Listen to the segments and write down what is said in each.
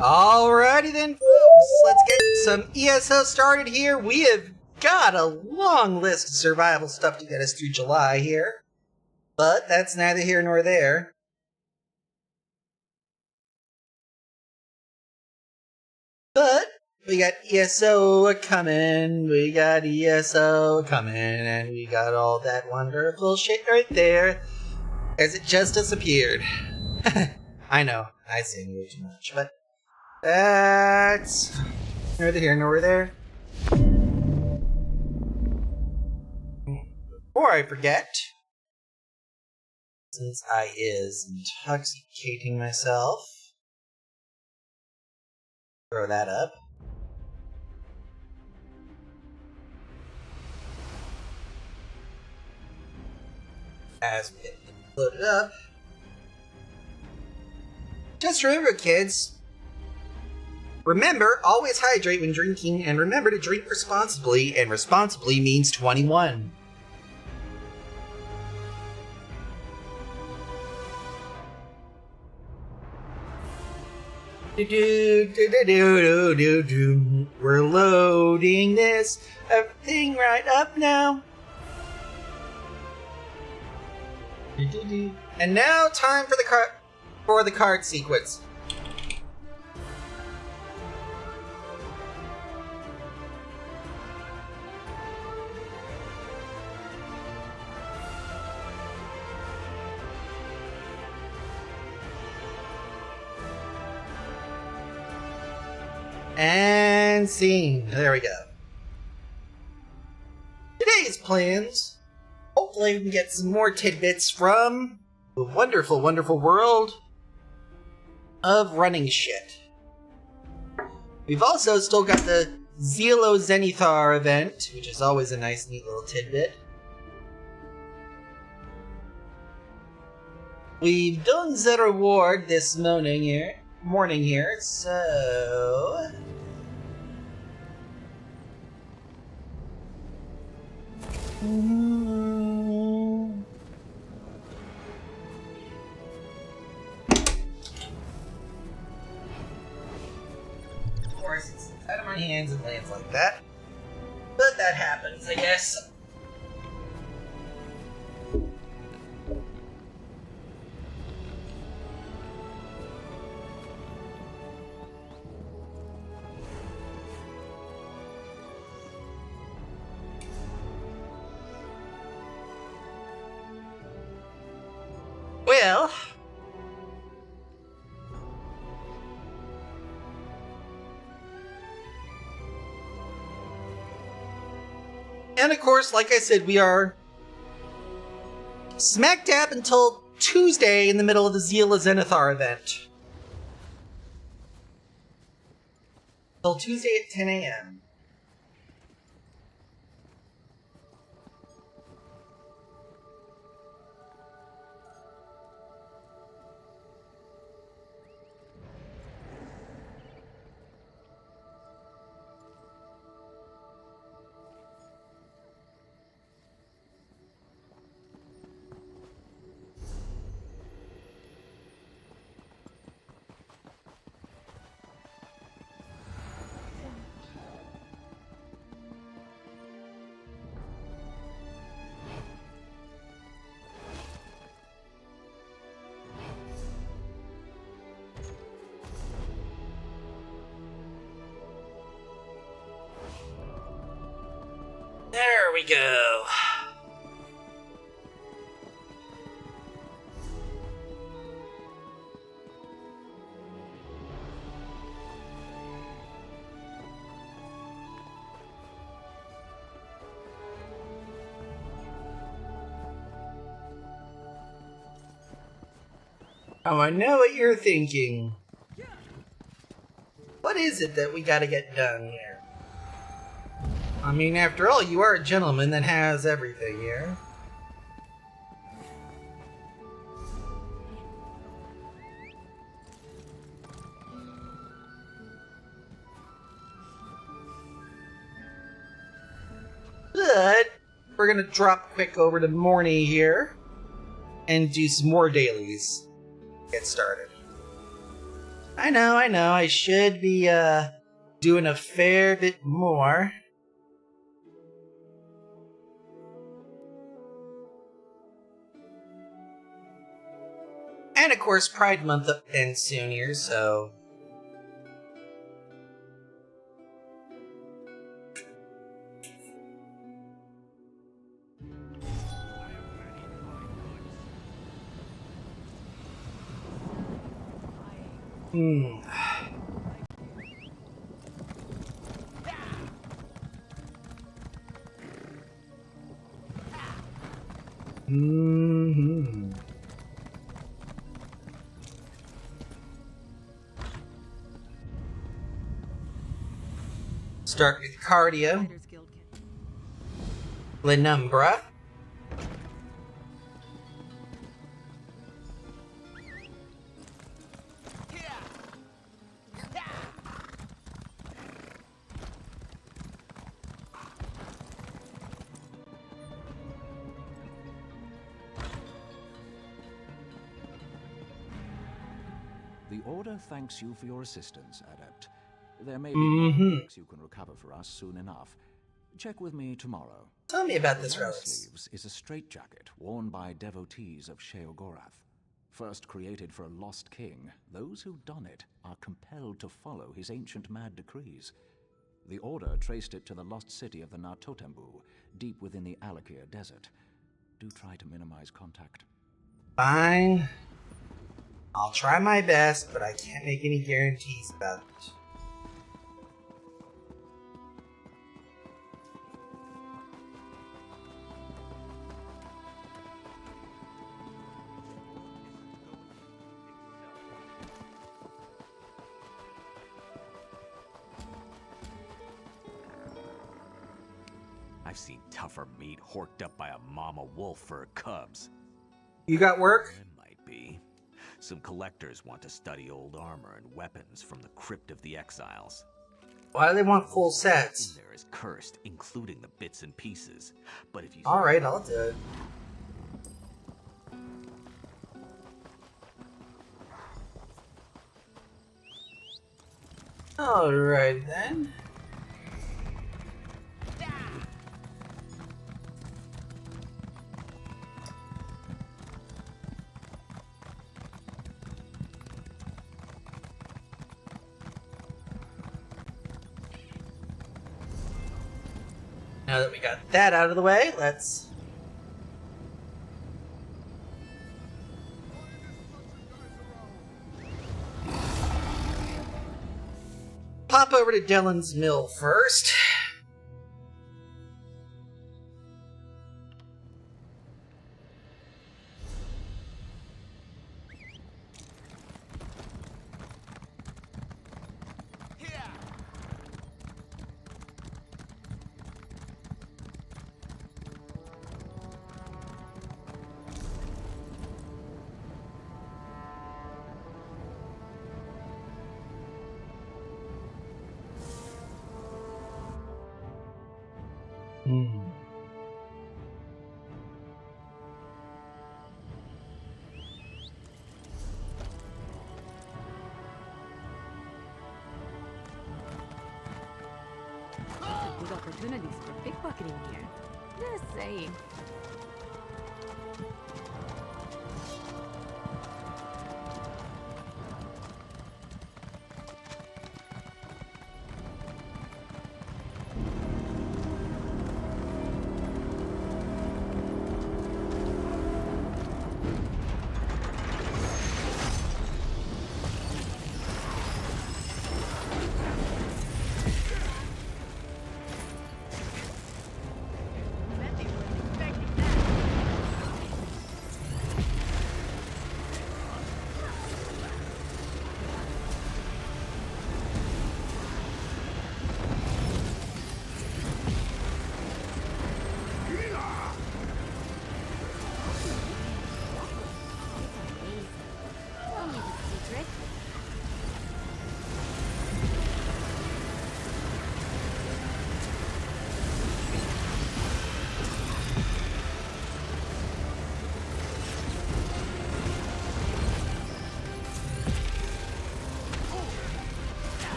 Alrighty then, folks, let's get some ESO started here. We have got a long list of survival stuff to get us through July here, but that's neither here nor there. But we got ESO coming, and we got all that wonderful shit right there as it just disappeared. I know, I sing way too much, but that's neither here nor there. Before I forget, since I is intoxicating myself, throw that up. As we get loaded up, just remember, kids. Remember, always hydrate when drinking, and remember to drink responsibly, and responsibly means 21. We're loading this thing right up now. And now, time for the card sequence. And scene. There we go. Today's plans. Hopefully we can get some more tidbits from the wonderful, wonderful world of running shit. We've also still got the Zelo Zenithar event, which is always a nice, neat little tidbit. We've done the reward this morning here, so of course, it's out of my hands and lands like that. But that happens, I guess. Well, and of course, like I said, we are smack dab until Tuesday in the middle of the Zelo Zenithar event. Till Tuesday at 10 a.m. There we go. Oh, I know what you're thinking. What is it that we gotta get done here? I mean, after all, you are a gentleman that has everything here. But we're gonna drop quick over to Morny here and do some more dailies. Get started. I know, I should be, doing a fair bit more. And of course, Pride Month ends soon here, so... Hmm. Mm-hmm. Start with Cardio. Lenumbra. The Order thanks you for your assistance, Adept. There may be more relics you can recover for us soon enough. Check with me tomorrow. Tell me about The this long relic. sleeves is a straitjacket worn by devotees of Sheogorath. First created for a lost king, those who don it are compelled to follow his ancient mad decrees. The Order traced it to the lost city of the Nartotembu, deep within the Alakir Desert. Do try to minimize contact. Fine. I'll try my best, but I can't make any guarantees about it. I've seen tougher meat horked up by a mama wolf for her cubs. You got work? It might be. Some collectors want to study old armor and weapons from the Crypt of the Exiles. Why do they want full In sets? there is cursed, including the bits and pieces. But if you Alright, I'll do it. Alright then. Now that we got that out of the way, let's... pop over to Dylan's Mill first. Good opportunities for pickpocketing here. Just saying. Bet they weren't expecting that.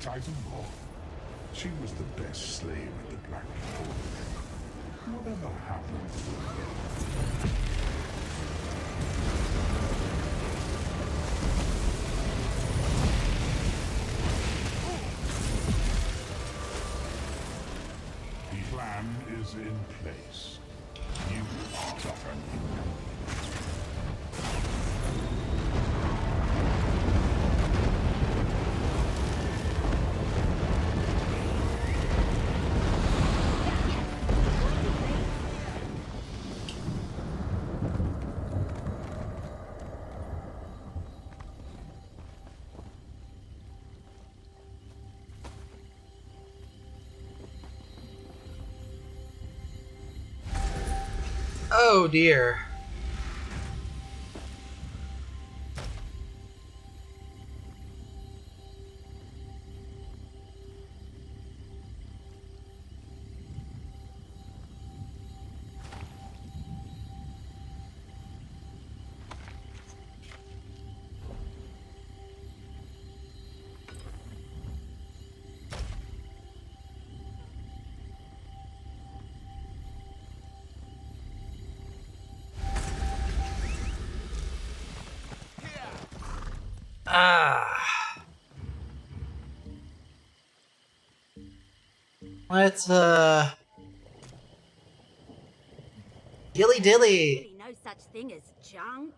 Titanborn. She was the best slave at the Black Forge. Whatever happened to her? The plan is in place. You are the hunting. Oh dear. Ah. Let's dilly dilly. Really no such thing as junk.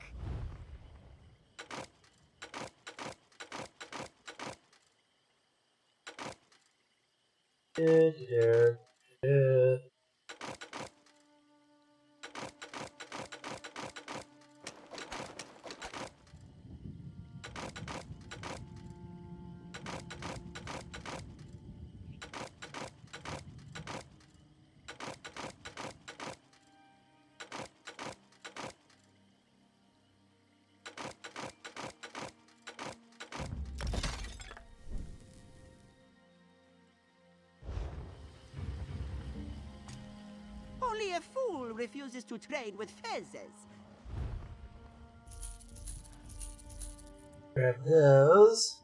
Only a fool refuses to trade with feathers. Grab those.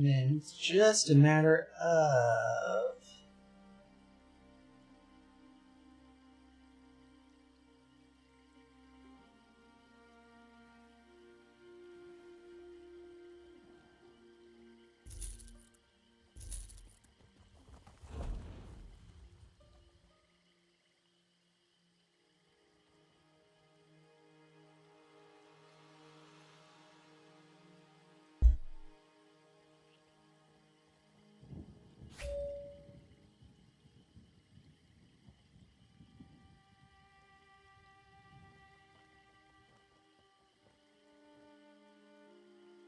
And it's just a matter of...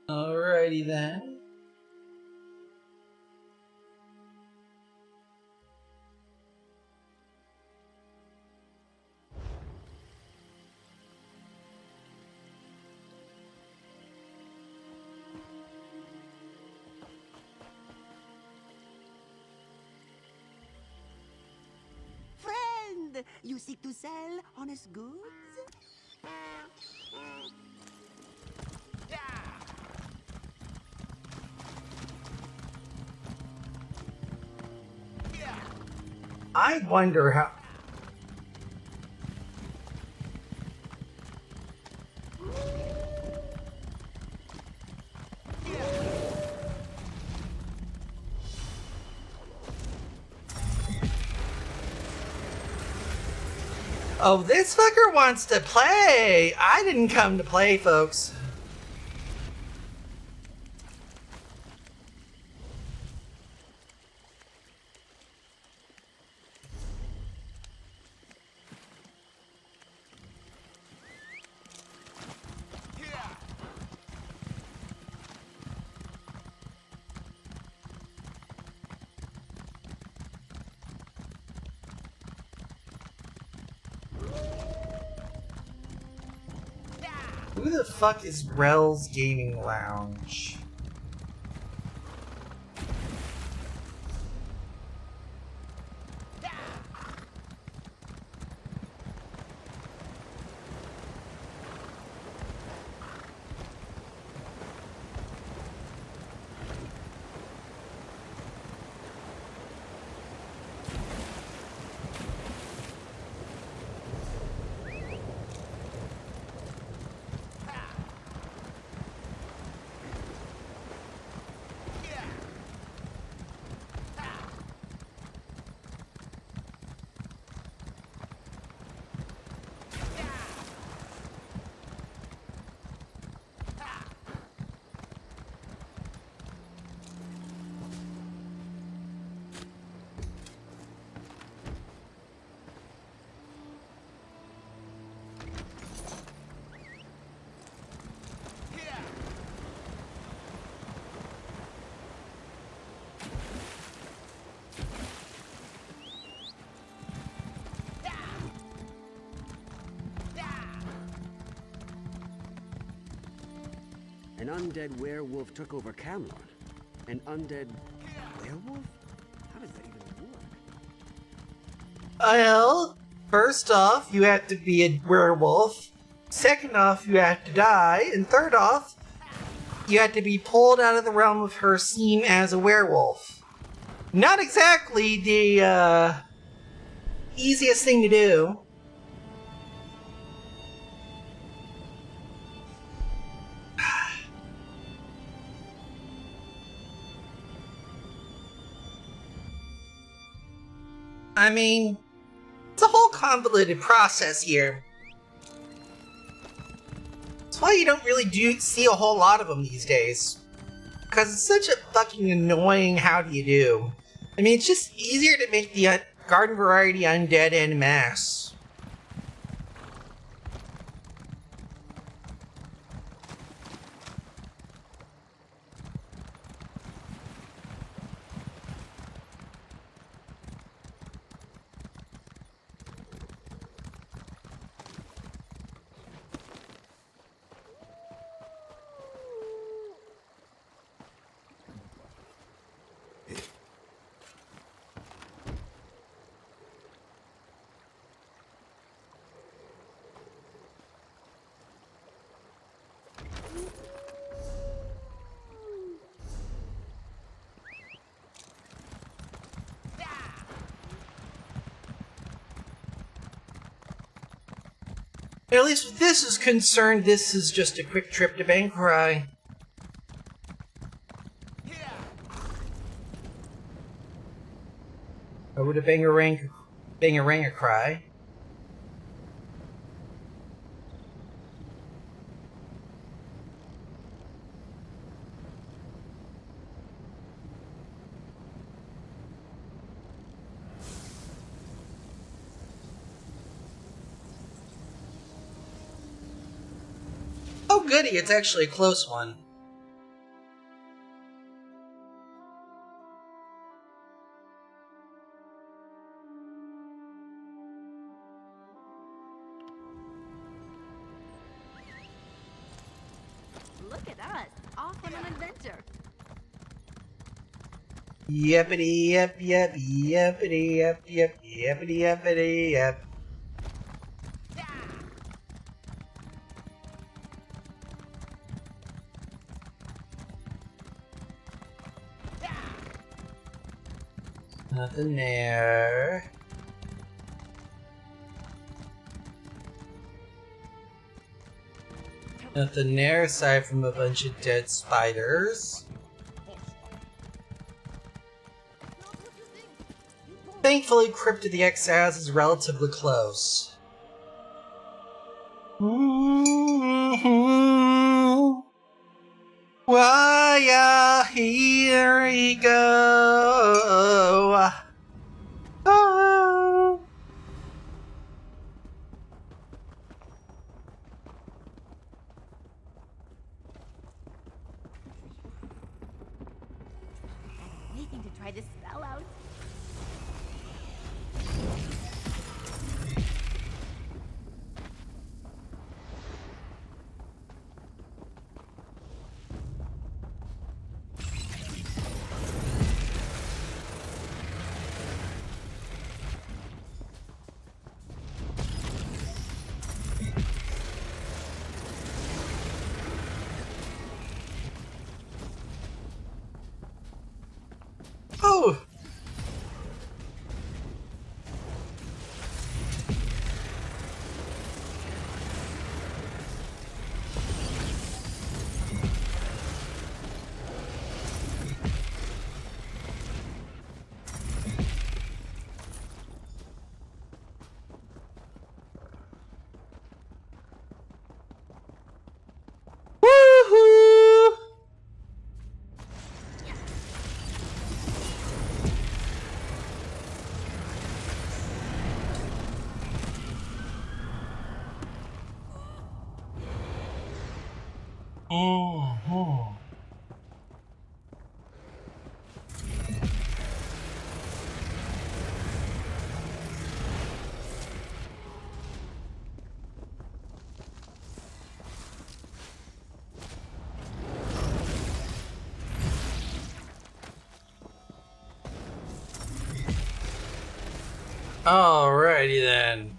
Alrighty then. Friend, you seek to sell honest goods? I wonder how... Oh, this fucker wants to play! I didn't come to play, folks. Who the fuck is Rel's Gaming Lounge? An undead werewolf took over Camelot. An undead werewolf? How does that even work? Well, first off, you have to be a werewolf. Second off, you have to die. And third off, you have to be pulled out of the realm of her seem as a werewolf. Not exactly the, easiest thing to do. I mean, it's a whole convoluted process here. That's why you don't really see a whole lot of them these days. Because it's such a fucking annoying how do you do. I mean, it's just easier to make the garden variety undead en masse. At least with this is concerned, this is just a quick trip to Bankai. Over to Bangaranga Cry. Oh goody, it's actually a close one. Look at us, off on an adventure. Yeppity yep yep yeppity yep yep yeppity yeppity yep. Nothing there. Nothing there aside from a bunch of dead spiders. Thankfully, Crypt of the Exiles is relatively close. Why, here we go. Oh. Waiting to try this spell out. Mm-hmm. Alrighty then.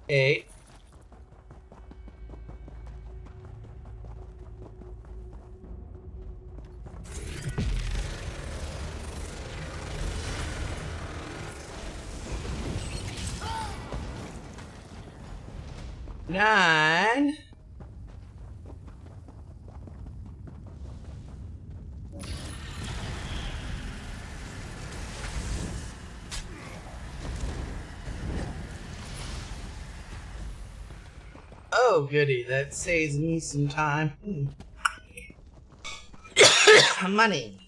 Eight. Nine. Oh, goody. That saves me some time. Money.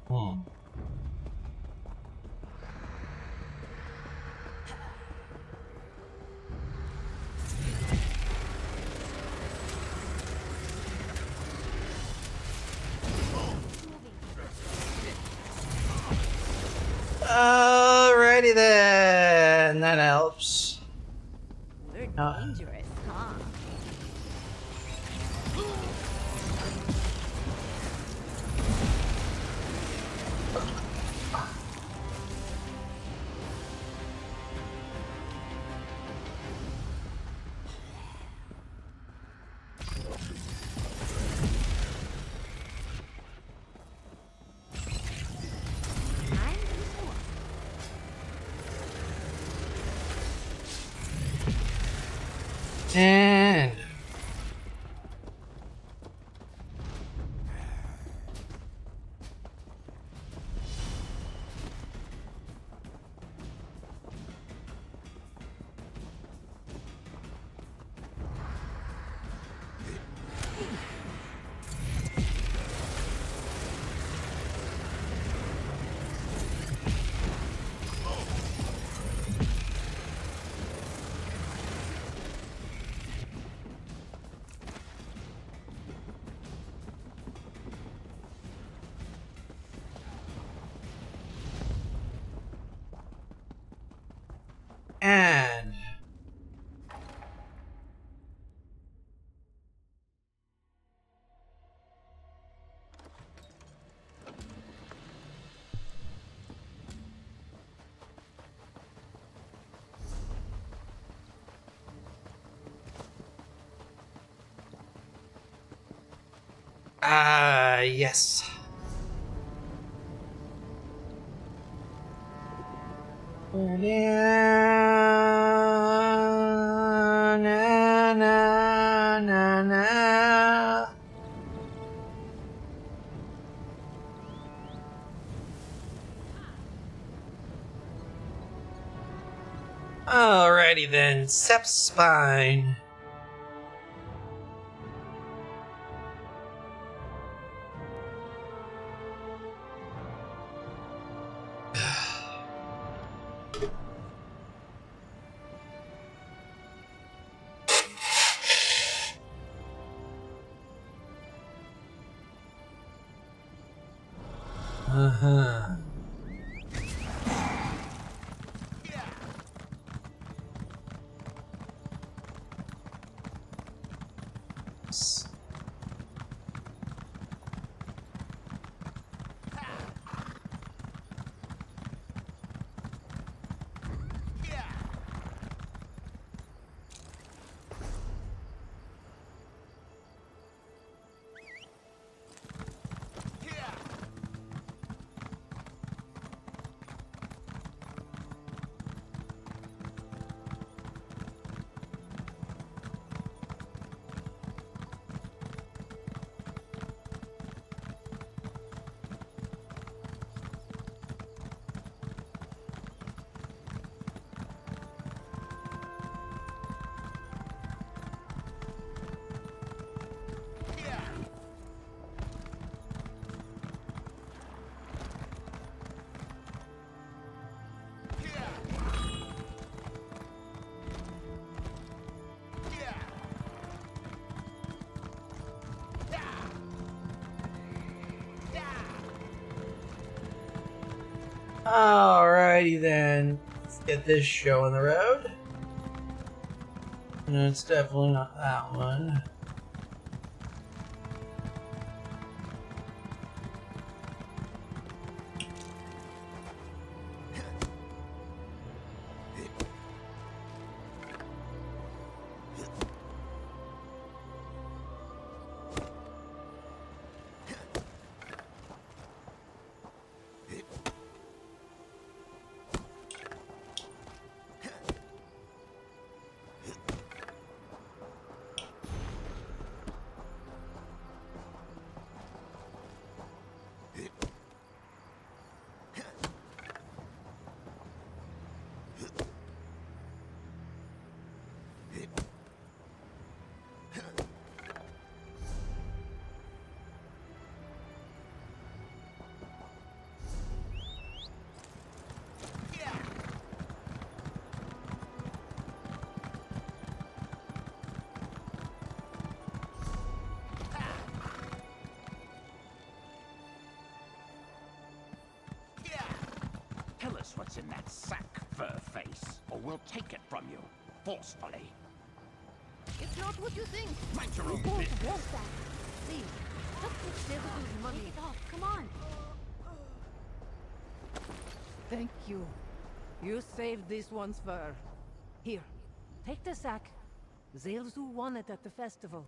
Hmm. Alrighty then. That helps. We're dangerous, huh? And and yes. Na, na, na, na, na. Alrighty then, Sep's spine. Uh-huh. Alrighty then. Let's get this show on the road. No, it's definitely not that one. Tell us what's in that sack, Furface, or we'll take it from you, forcefully. It's not what you think. Mind your We own don't business. want that. See, just put Devadu's money. Take it off. Come on. Thank you. You saved this one's fur. Here, take the sack. Zalezu won it at the festival.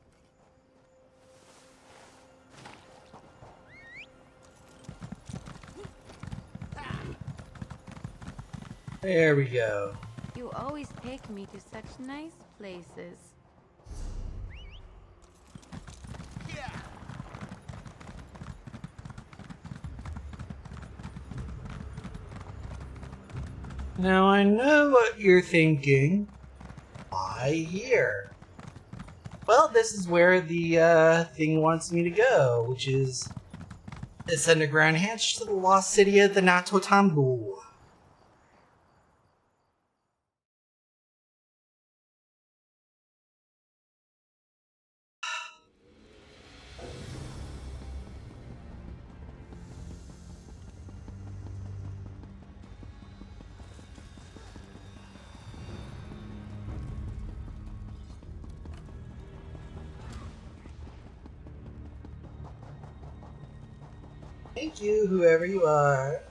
There we go. You always take me to such nice places. Now I know what you're thinking. Why here? Well, this is where the thing wants me to go, which is this underground hatch to the lost city of the Natotambu. Thank you, whoever you are.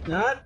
Not.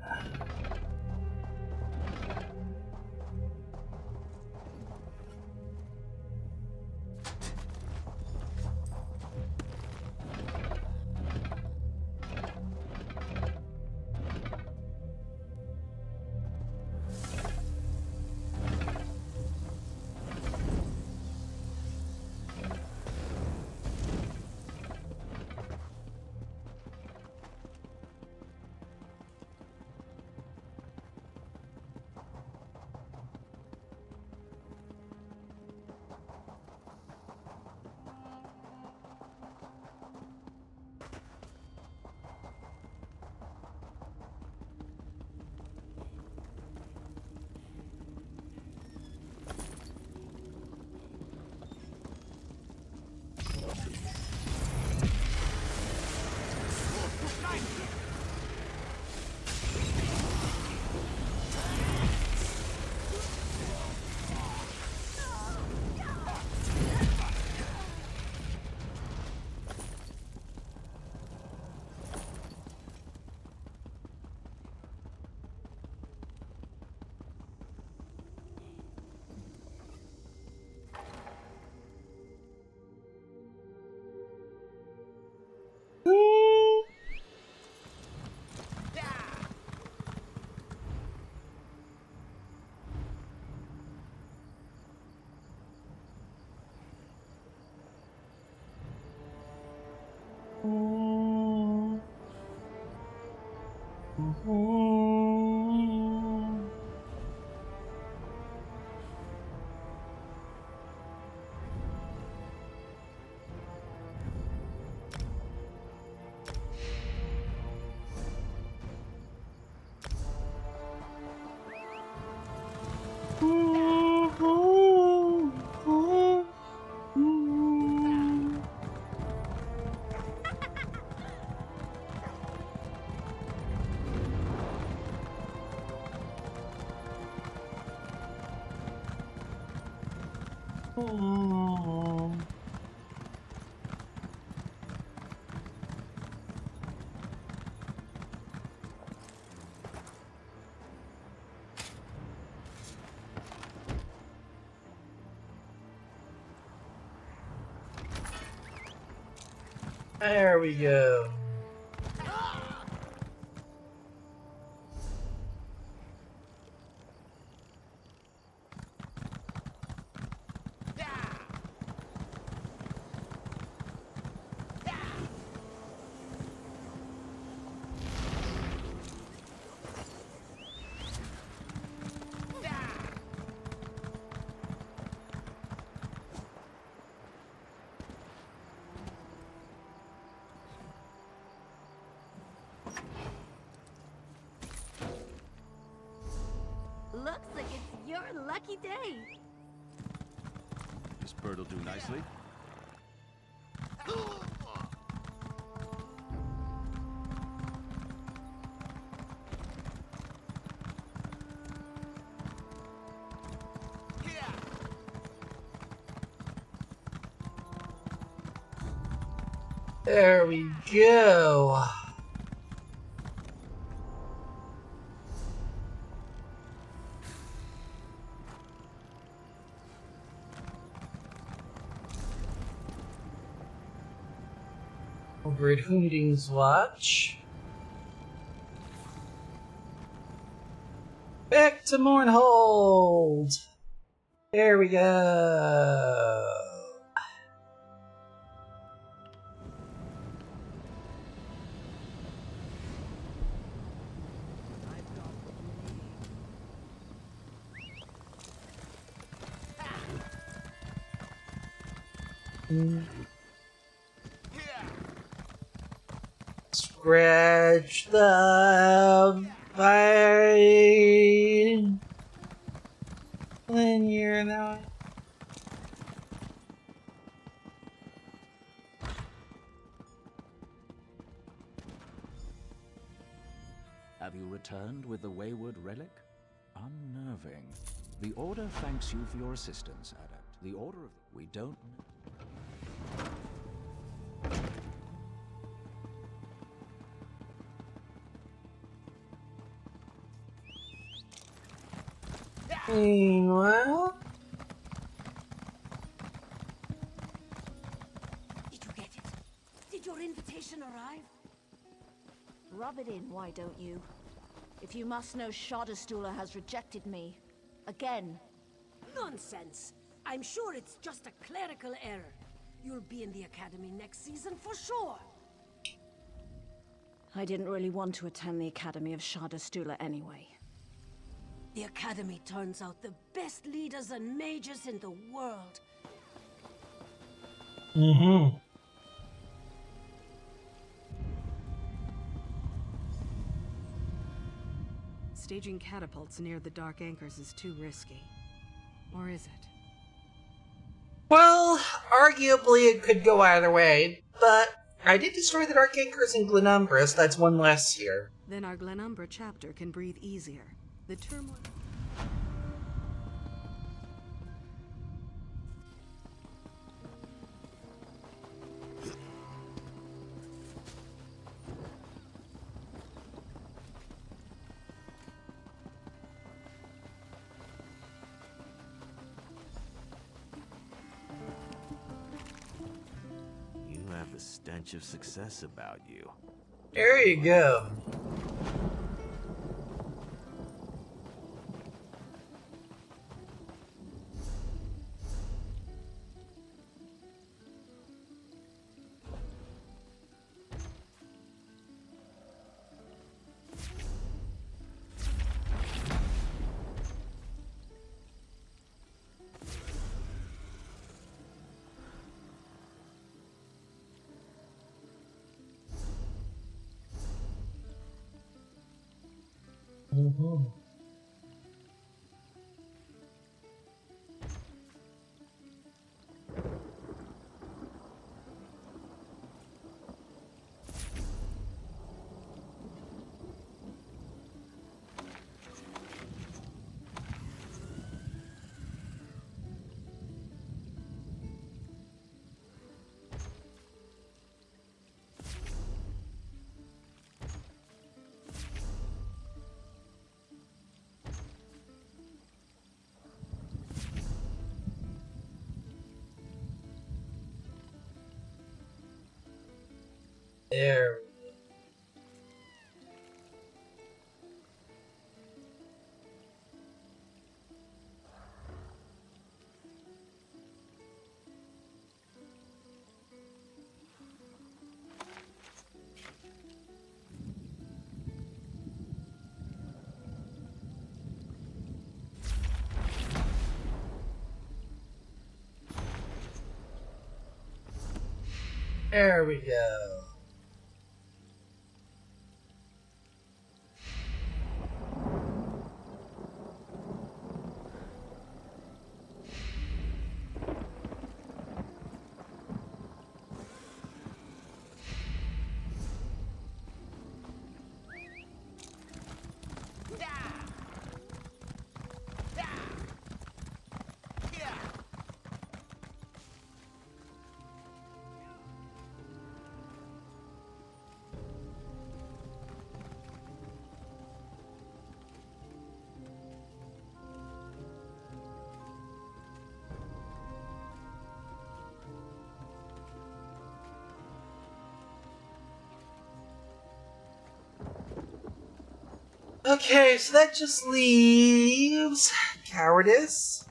There we go. Looks like it's your lucky day. This bird'll do nicely. There we go. Over at Hunding's Watch. Back to Mournhold. There we go. Scratch the vine. When you're not. Have you returned with the wayward relic? Unnerving. The Order thanks you for your assistance, Adept. The Order of... We don't... Meanwhile... Did you get it? Did your invitation arrive? Rub it in, why don't you? If you must know, Shadowstula has rejected me. Again. Nonsense! I'm sure it's just a clerical error. You'll be in the Academy next season for sure. I didn't really want to attend the Academy of Shadowstula anyway. The Academy turns out the best leaders and mages in the world. Mm-hmm. Staging catapults near the Dark Anchors is too risky. Or is it? Well, arguably it could go either way, but I did destroy the Dark Anchors in Glenumbris. That's one less here. Then our Glenumbra chapter can breathe easier. The turmoil... You have the stench of success about you. There you go. Mm-hmm. There. There we go. Okay, so that just leaves cowardice.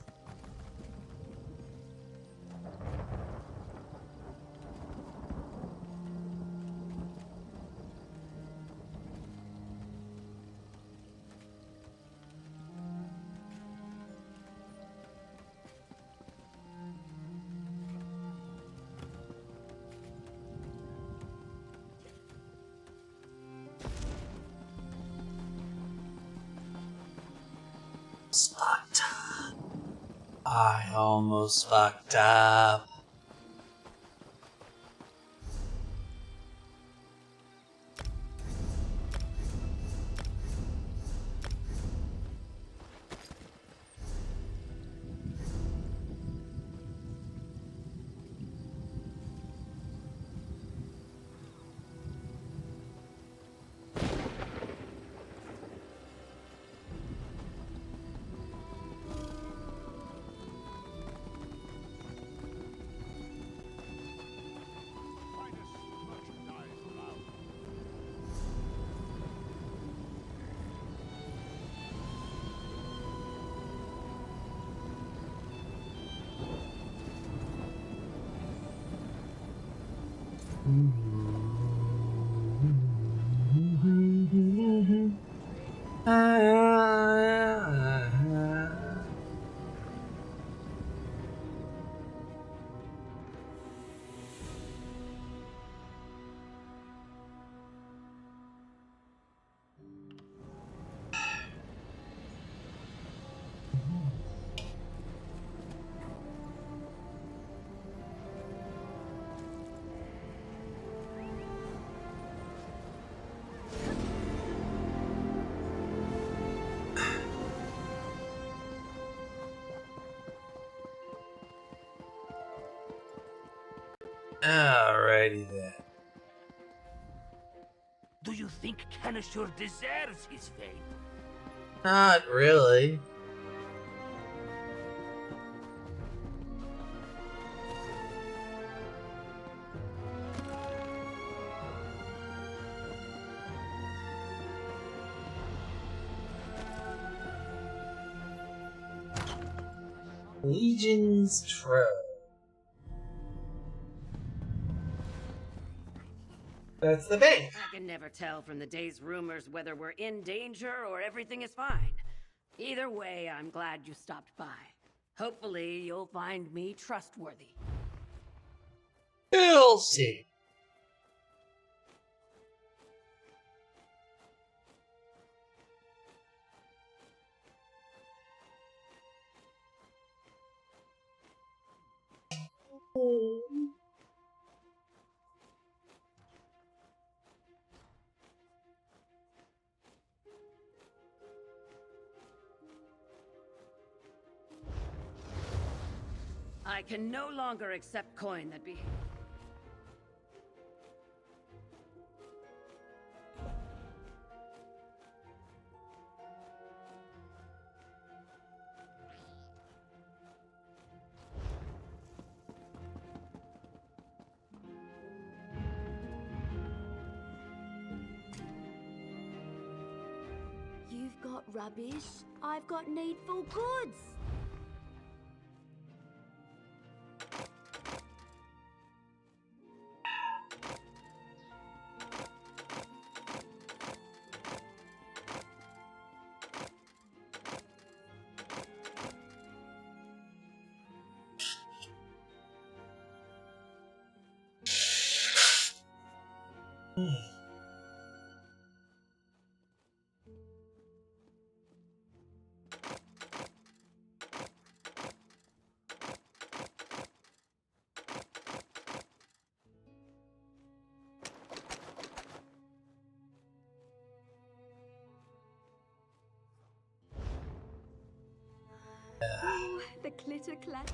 Fucked up. I almost fucked up. Alrighty then. Do you think Kenishur deserves his fate? Not really. Legion's Trove. That's the bank. I can never tell from the day's rumors whether we're in danger or everything is fine. Either way, I'm glad you stopped by. Hopefully, you'll find me trustworthy. We'll see. I can no longer accept coin that be... got rubbish. I've got needful goods. Oh, the clitter clap.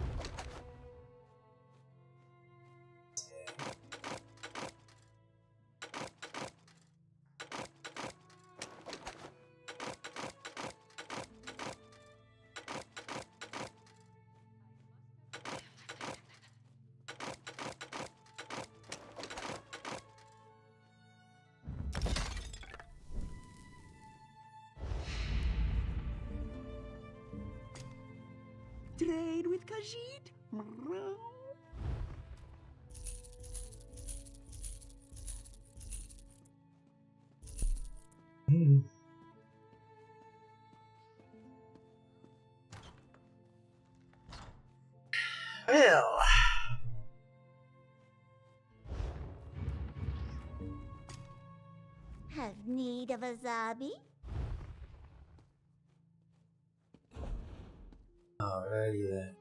Trade with Khajiit? Well, Have need of a zombie? alrighty then.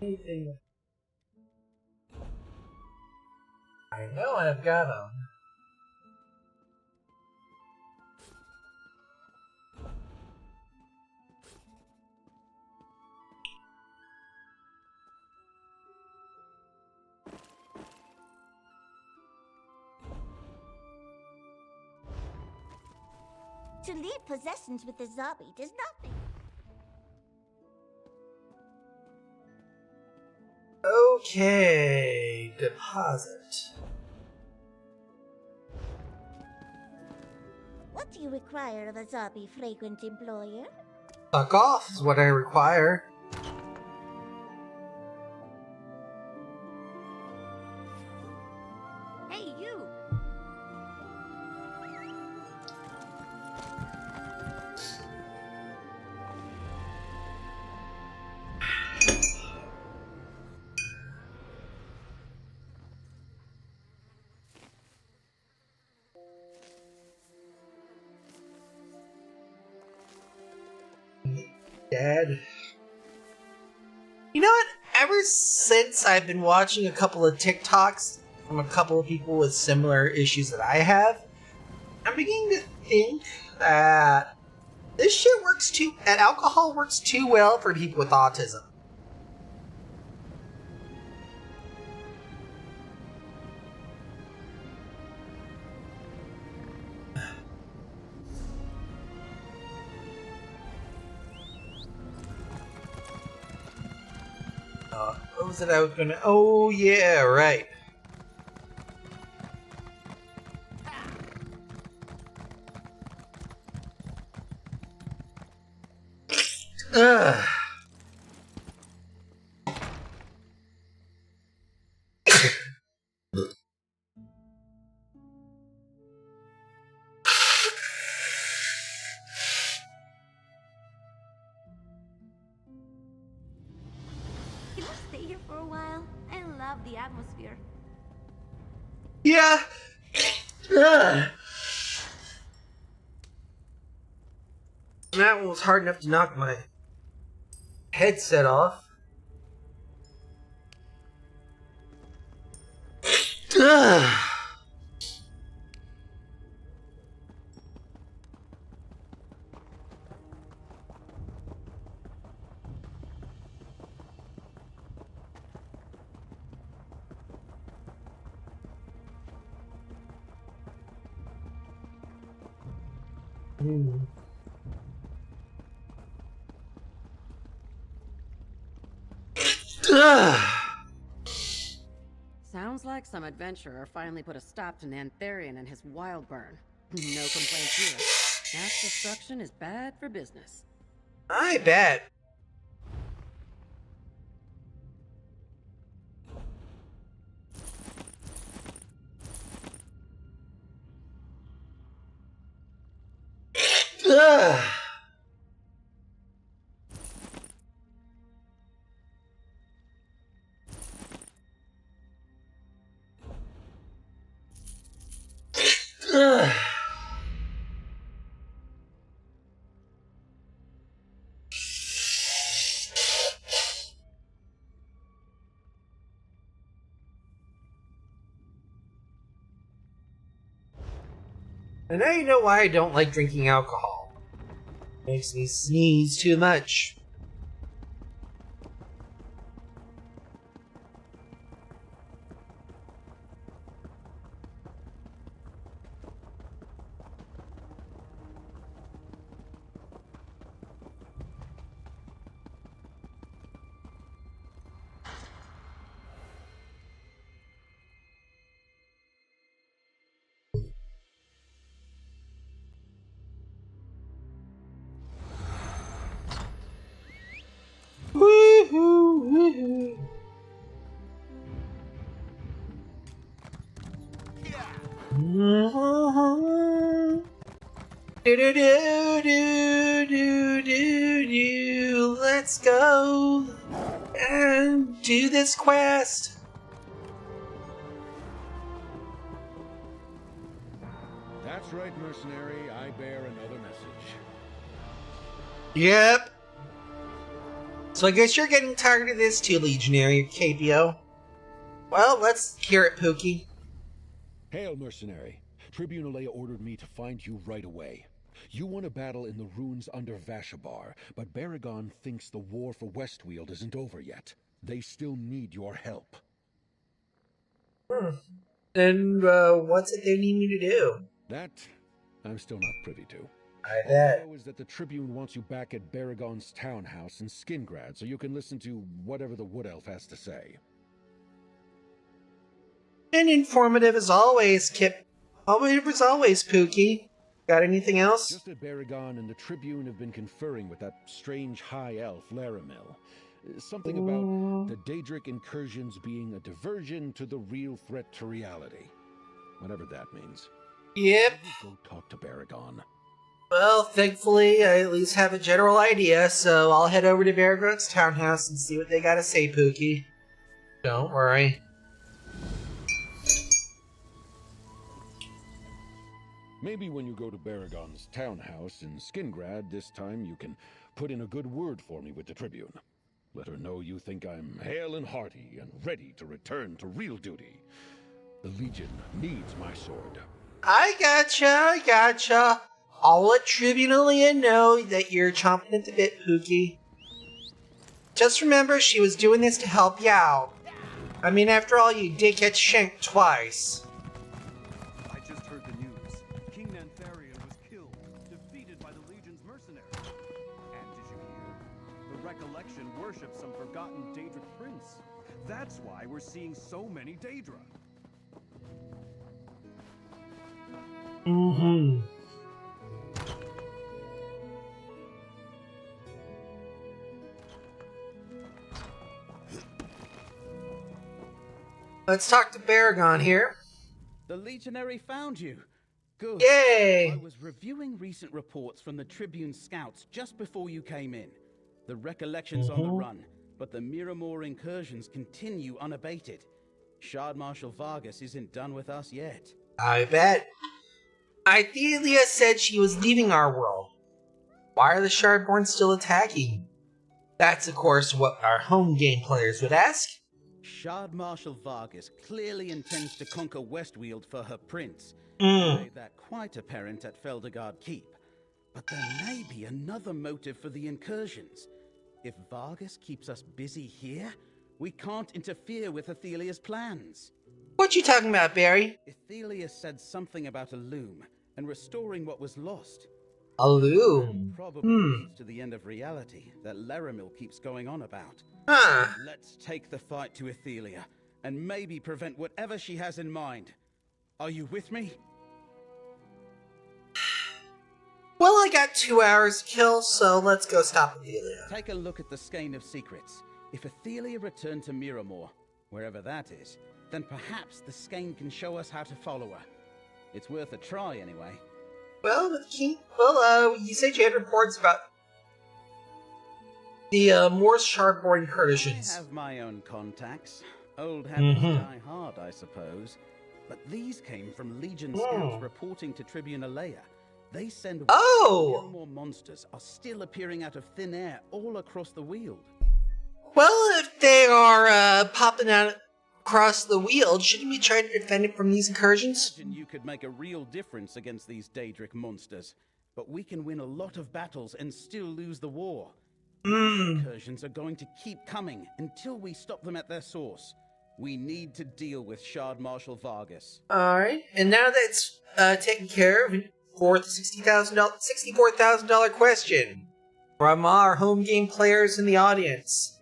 Anything. I know I've got them. To leave possessions with the zombie does nothing. Okay, deposit. What do you require of a zombie frequent employer? Fuck off is what I require. Hey, you! Dad. You know what? Ever since I've been watching a couple of TikToks from a couple of people with similar issues that I have, I'm beginning to think that this shit works too, that alcohol works too well for people with autism. What was it I was gonna... Oh, yeah, right. Ugh. stay here for a while? I love the atmosphere. Yeah. Ugh. That one was hard enough to knock my headset off. Ugh. Sounds like some adventurer finally put a stop to Nantharian and his wild burn. No complaints here. Mass destruction is bad for business. I bet. Ugh. Ugh. And now you know why I don't like drinking alcohol. Makes me sneeze too much. Woohoo! Woohoo! Do do do do do do do. Let's go and do this quest. That's right, mercenary. I bear another message. Yep. So I guess you're getting tired of this too, Legionary KBO. Well, let's hear it, Pookie. Hail, mercenary. Tribune Alea ordered me to find you right away. You won a battle in the ruins under Vashabar, but Baragon thinks the war for Westweald isn't over yet. They still need your help. And what's it they need me to do? That I'm still not privy to. I bet. All I know is that the Tribune wants you back at Baragon's townhouse in Skingrad, so you can listen to whatever the Wood Elf has to say. And informative as always, Kip. Always as always, Pookie. Got anything else? Just at Baragon and the Tribune have been conferring with that strange high elf, Laramil. Something about the Daedric incursions being a diversion to the real threat to reality. Whatever that means. Yep. Go talk to Baragon. Well, thankfully, I at least have a general idea, so I'll head over to Baragon's townhouse and see what they gotta say, Pookie. Don't worry. Maybe when you go to Baragon's townhouse in Skingrad this time, you can put in a good word for me with the Tribune. Let her know you think I'm hale and hearty and ready to return to real duty. The Legion needs my sword. I gotcha. I'll let Tribune Alea know that you're chomping at the bit, Pookie. Just remember, she was doing this to help you out. I mean, after all, you did get shanked twice. I just heard the news. King Nantharian was killed, defeated by the Legion's mercenaries. And did you hear? The Recollection worships some forgotten Daedric prince. That's why we're seeing so many Daedra. Mm-hmm. Let's talk to Baragon here. The Legionary found you. Good. Yay! I was reviewing recent reports from the Tribune Scouts just before you came in. The Recollection's on the run, but the Miramor incursions continue unabated. Shard Marshal Vargas isn't done with us yet. I bet. Ithelia said she was leaving our world. Why are the Shardborn still attacking? That's, of course, what our home game players would ask. Shard Marshal Vargas clearly intends to conquer Westweald for her prince. Made that quite apparent at Feldergard Keep. But there may be another motive for the incursions. If Vargas keeps us busy here, we can't interfere with Athelia's plans. What you talking about, Barry? Athelia said something about a loom and restoring what was lost. A loom? Probably leads to the end of reality that Laramil keeps going on about. Huh. Let's take the fight to Athelia and maybe prevent whatever she has in mind. Are you with me? Well, I got 2 hours to kill, so let's go stop Athelia. Take a look at the Skein of Secrets. If Athelia returned to Miramor, wherever that is, then perhaps the Skein can show us how to follow her. It's worth a try, anyway. Well, you said you had reports about the Morse Shardborn incursions. I have my own contacts. Old habits die hard, I suppose. But these came from Legion scouts reporting to Tribune Alea. They send more monsters are still appearing out of thin air all across the Weald. Well, if they are popping out across the Weald, shouldn't we try to defend it from these incursions? Imagine you could make a real difference against these Daedric monsters, but we can win a lot of battles and still lose the war. Incursions are going to keep coming until we stop them at their source. We need to deal with Shard Marshal Vargas. Alright, and now that's taken care of, for the $64,000 question from our home game players in the audience.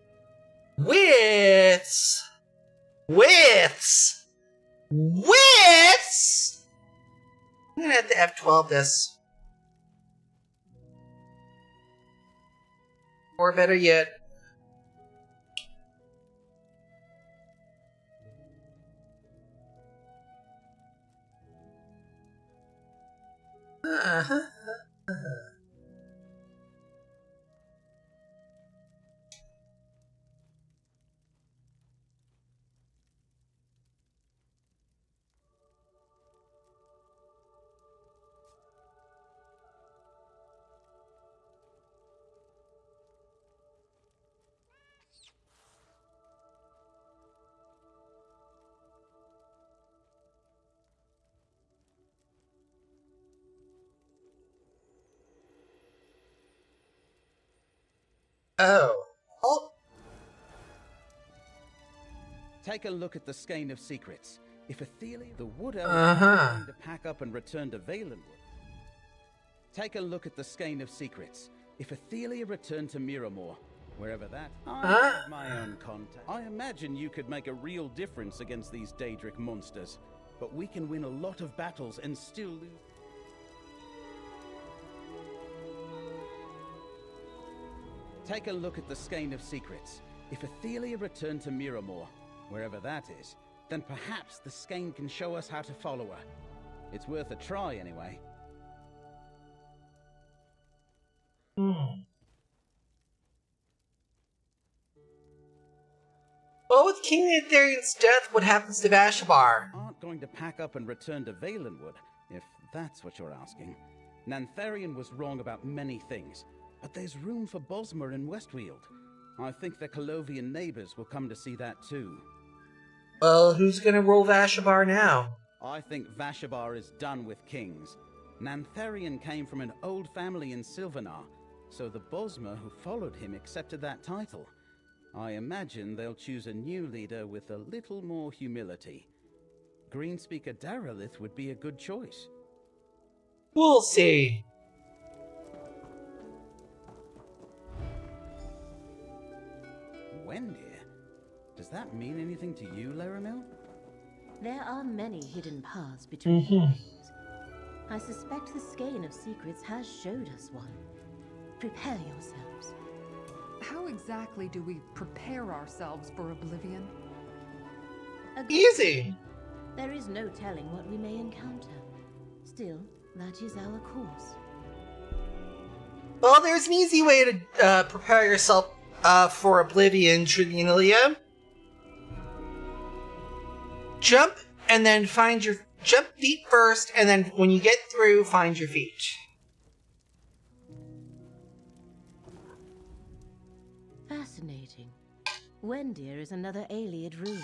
With... I'm gonna have to F12 this. Or better yet... Take a look at the Skein of Secrets. If Athelia, the Wood Elves are going to pack up and return to Valenwood. Take a look at the Skein of Secrets. If Athelia returned to Miramor, wherever that, I have my own contact. I imagine you could make a real difference against these Daedric monsters, but we can win a lot of battles and still lose. Take a look at the Skein of Secrets. If Athelia returned to Miramor, wherever that is, then perhaps the Skein can show us how to follow her. It's worth a try, anyway. Well, with King Nantharian's death, what happens to Vashabar? Aren't going to pack up and return to Valenwood, if that's what you're asking. Nantharian was wrong about many things, but there's room for Bosmer in Westweald. I think the Colovian neighbors will come to see that too. Well, who's gonna rule Vashabar now? I think Vashabar is done with kings. Nantharian came from an old family in Sylvanar, so the Bosmer who followed him accepted that title. I imagine they'll choose a new leader with a little more humility. Greenspeaker Daralith would be a good choice. We'll see. Wendir? Does that mean anything to you, Laramil? There are many hidden paths between worlds. I suspect the Skein of Secrets has showed us one. Prepare yourselves. How exactly do we prepare ourselves for oblivion? Easy! There is no telling what we may encounter. Still, that is our course. Well, there's an easy way to prepare yourself for Oblivion Trinilia. Jump and then find your jump feet first, and then when you get through, find your feet. Fascinating. Wendir is another Ayleid rune,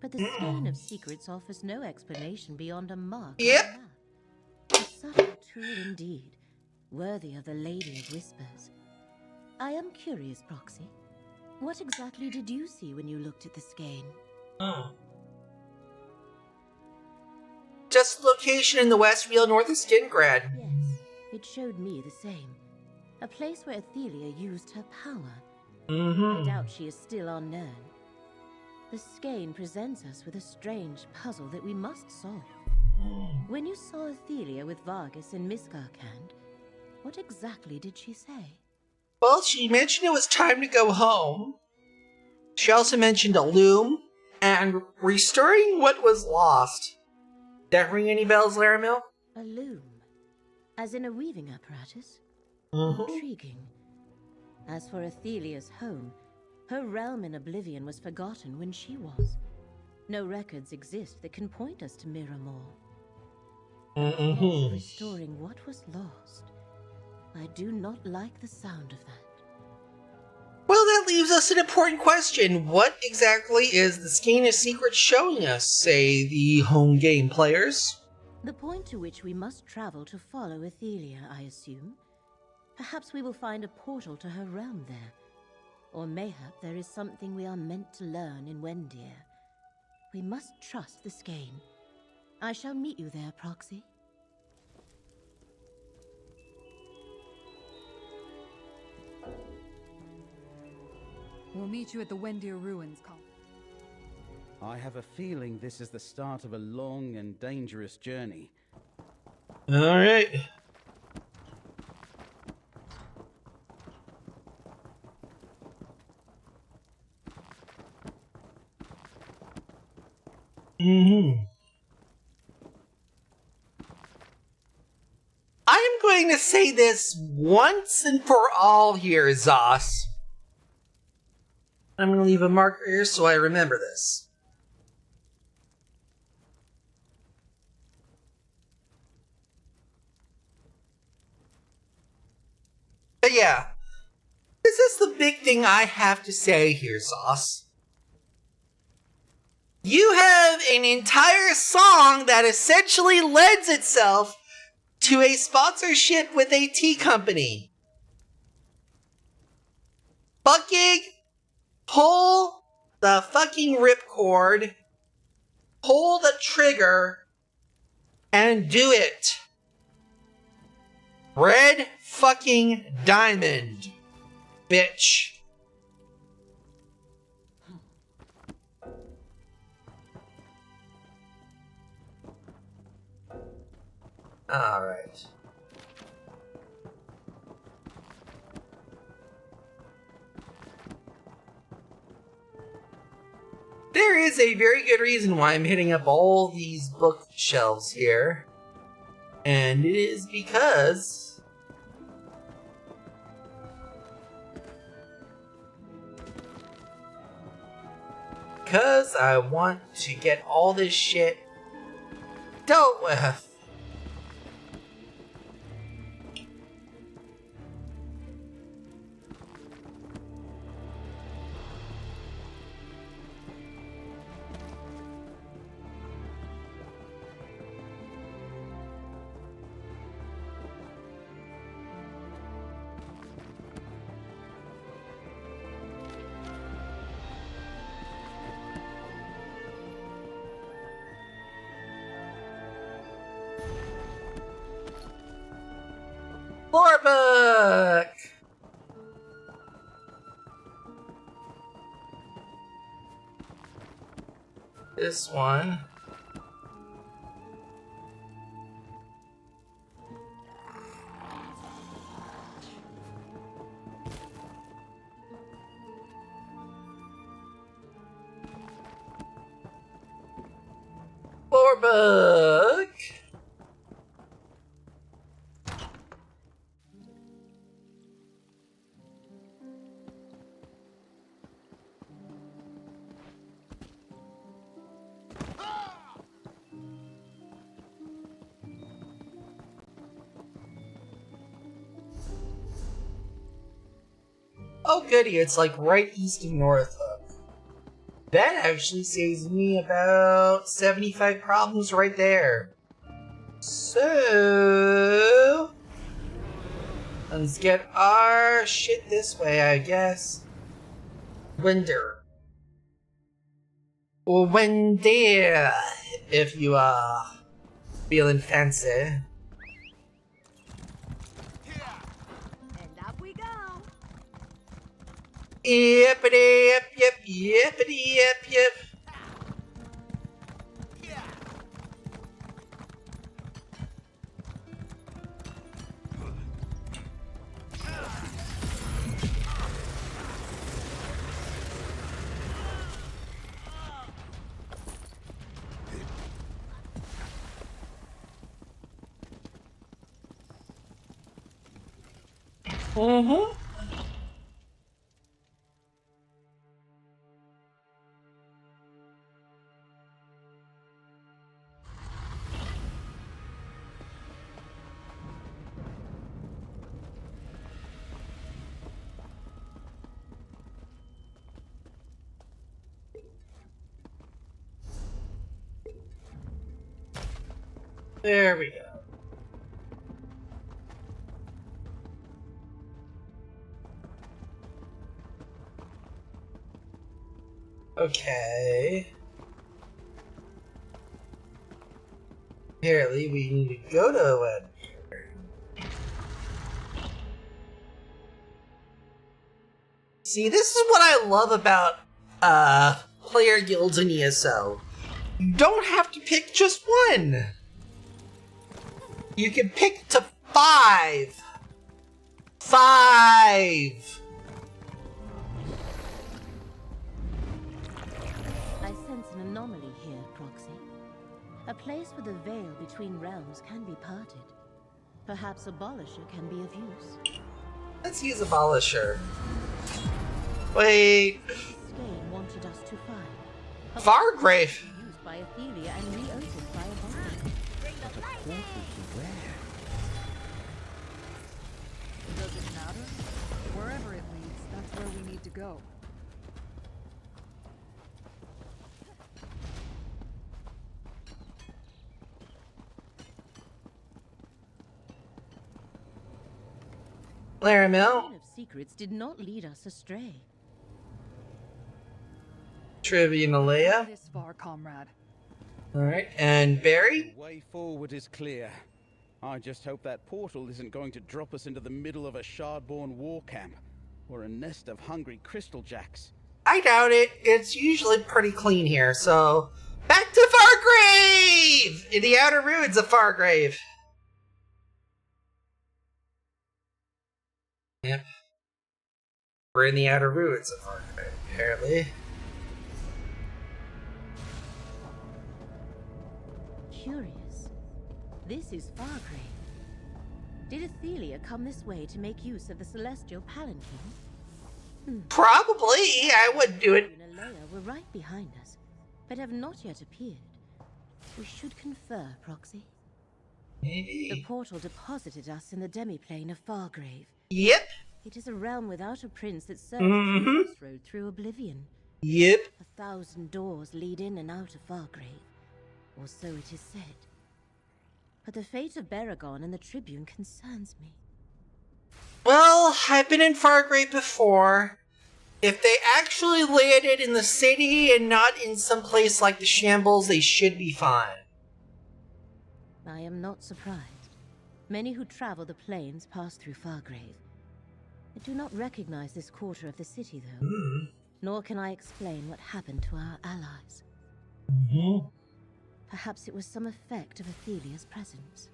but the Skein of Secrets offers no explanation beyond a mark. Yep. A subtle tool indeed, worthy of the Lady of Whispers. I am curious, Proxy. What exactly did you see when you looked at the skein? Just location in the Westfield north of Skingrad. Yes, it showed me the same. A place where Athelia used her power. I doubt she is still unknown. The skein presents us with a strange puzzle that we must solve. When you saw Athelia with Vargas in Miskarkand, what exactly did she say? Well, she mentioned it was time to go home. She also mentioned a loom and restoring what was lost. That ring any bells, Laramil? A loom? As in a weaving apparatus? Mm-hmm. Intriguing. As for Athelia's home, her realm in Oblivion was forgotten when she was. No records exist that can point us to Miramor. Restoring what was lost. I do not like the sound of that. Well, that leaves us an important question. What exactly is the Skein of Secrets showing us, say, the home game players? The point to which we must travel to follow Athelia, I assume. Perhaps we will find a portal to her realm there. Or mayhap there is something we are meant to learn in Wendir. We must trust the Skein. I shall meet you there, Proxy. We'll meet you at the Wendir ruins, Colin. I have a feeling this is the start of a long and dangerous journey. Alright. I'm going to say this once and for all here, Zos. I'm going to leave a marker here so I remember this. But yeah, this is the big thing I have to say here, Sauce. You have an entire song that essentially lends itself to a sponsorship with a tea company. Fucking pull the fucking ripcord, pull the trigger, and do it. Red fucking diamond, bitch. Alright. There is a very good reason why I'm hitting up all these bookshelves here. And it is because I want to get all this shit dealt with. Lore book! This one. Lore book! Oh goody, it's like right east of Northook. That actually saves me about 75 problems right there. So... let's get our shit this way, I guess. Winder. Or Wendir, if you are feeling fancy. And up we go. Yippity yip yip yippity yip yip. Mm-hmm. There we go. Okay. Apparently we need to go to one. See, this is what I love about player guilds in ESO. You don't have to pick just one. You can pick to 5. 5. I sense an anomaly here, Proxy. A place where the veil between realms can be parted. Perhaps Abolisher can be of use. Let's use Abolisher. Wait. Skane wanted us to find. Fargrave. Used by Athelia and reopened by Abolisher. But a portal to where? Does it matter? Wherever it leads, that's where we need to go. Laramel. The of secrets did not lead us astray. Trivia and Leia. This far, comrade. Alright, and Barry? The way forward is clear. I just hope that portal isn't going to drop us into the middle of a Shardborn war camp, or a nest of hungry crystal jacks. I doubt it. It's usually pretty clean here, so... back to Fargrave! In the outer ruins of Fargrave. Yep. We're in the outer ruins of Fargrave, apparently. Curious. This is Fargrave. Did Athelia come this way to make use of the celestial palanquin? Probably. I wouldn't do it. And Leia were right behind us, but have not yet appeared. We should confer, Proxy. Maybe. The portal deposited us in the demiplane of Fargrave. Yep. It is a realm without a prince that serves as a crossroad through oblivion. Yep. 1,000 doors lead in and out of Fargrave, or so it is said. But the fate of Baragon and the Tribune concerns me. Well, I've been in Fargrave before. If they actually landed in the city and not in some place like the Shambles, they should be fine. I am not surprised. Many who travel the plains pass through Fargrave. I do not recognize this quarter of the city, though. Nor can I explain what happened to our allies. Perhaps it was some effect of Athelia's presence.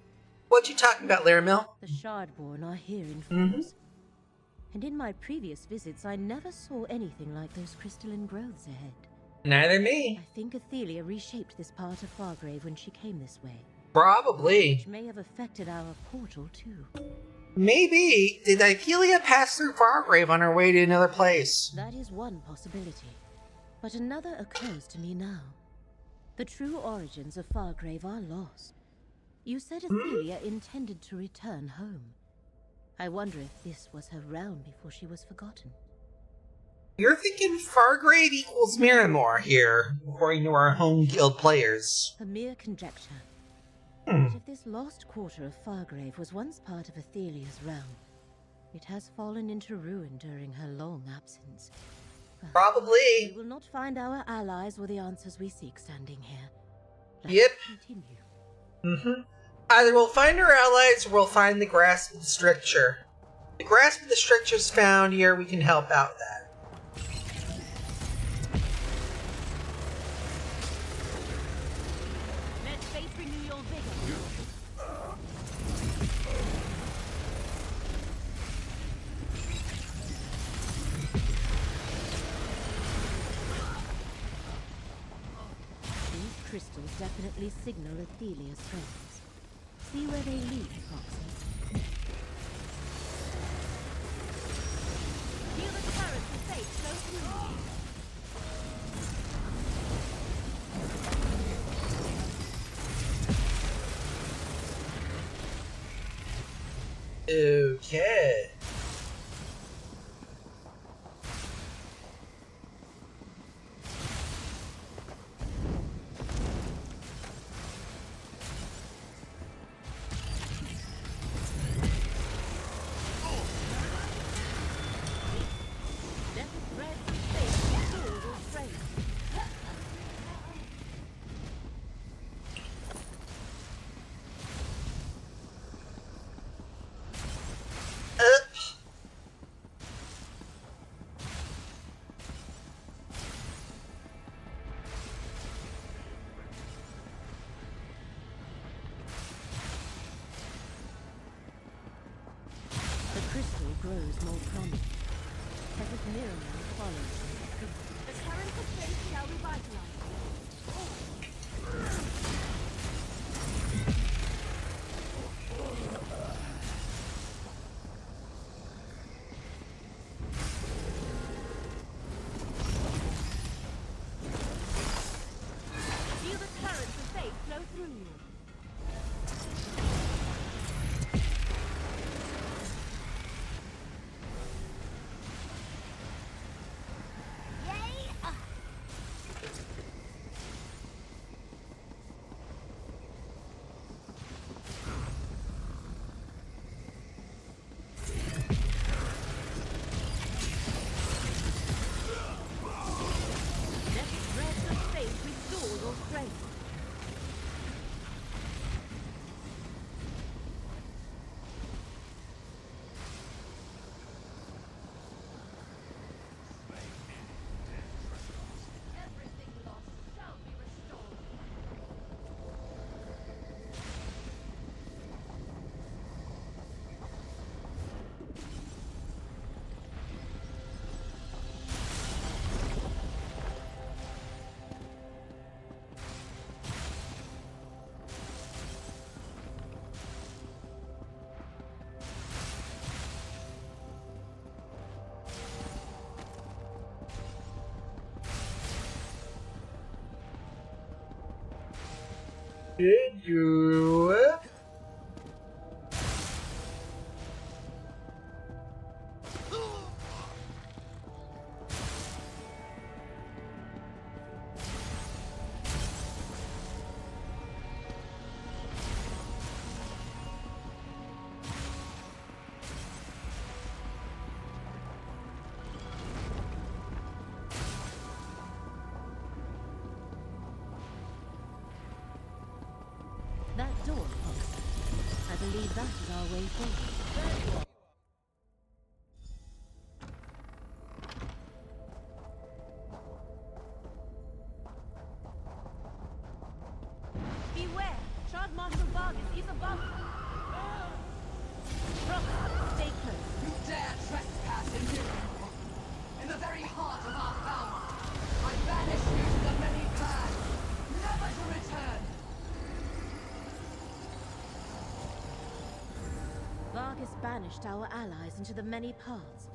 What you talking about, Laramel? The Shardborn are here in force. And in my previous visits, I never saw anything like those crystalline growths ahead. Neither me. I think Athelia reshaped this part of Fargrave when she came this way. Probably. Which may have affected our portal, too. Maybe. Did Athelia pass through Fargrave on her way to another place? That is one possibility. But another occurs to me now. The true origins of Fargrave are lost. You said Athelia intended to return home. I wonder if this was her realm before she was forgotten. You're thinking Fargrave equals Miramore here, according to our home guild players. A mere conjecture. But if this lost quarter of Fargrave was once part of Athelia's realm, it has fallen into ruin during her long absence. Well, probably. We will not find our allies or the answers we seek standing here. Let's continue. Either we'll find our allies or we'll find the grasp of the stricture. The grasp of the stricture's found here, we can help out with that. Let faith renew your vigor. These crystals definitely signal Athelia's presence. See where they lead, Foxy. Feel the current of fate flow through you. Okay. The crystal grows more prominent, as if Miramar follows them. The current of fate shall revitalize. Feel the current of fate flow through you. Did you? That door, Foxy. I believe that is our way forward. Beware! Charge Marshal Vargas is above you. Rock, stay close. You dare trespass in Newcastle, in the very heart of our power. I banish you to the many paths, never to return. Vargas banished our allies into the many paths.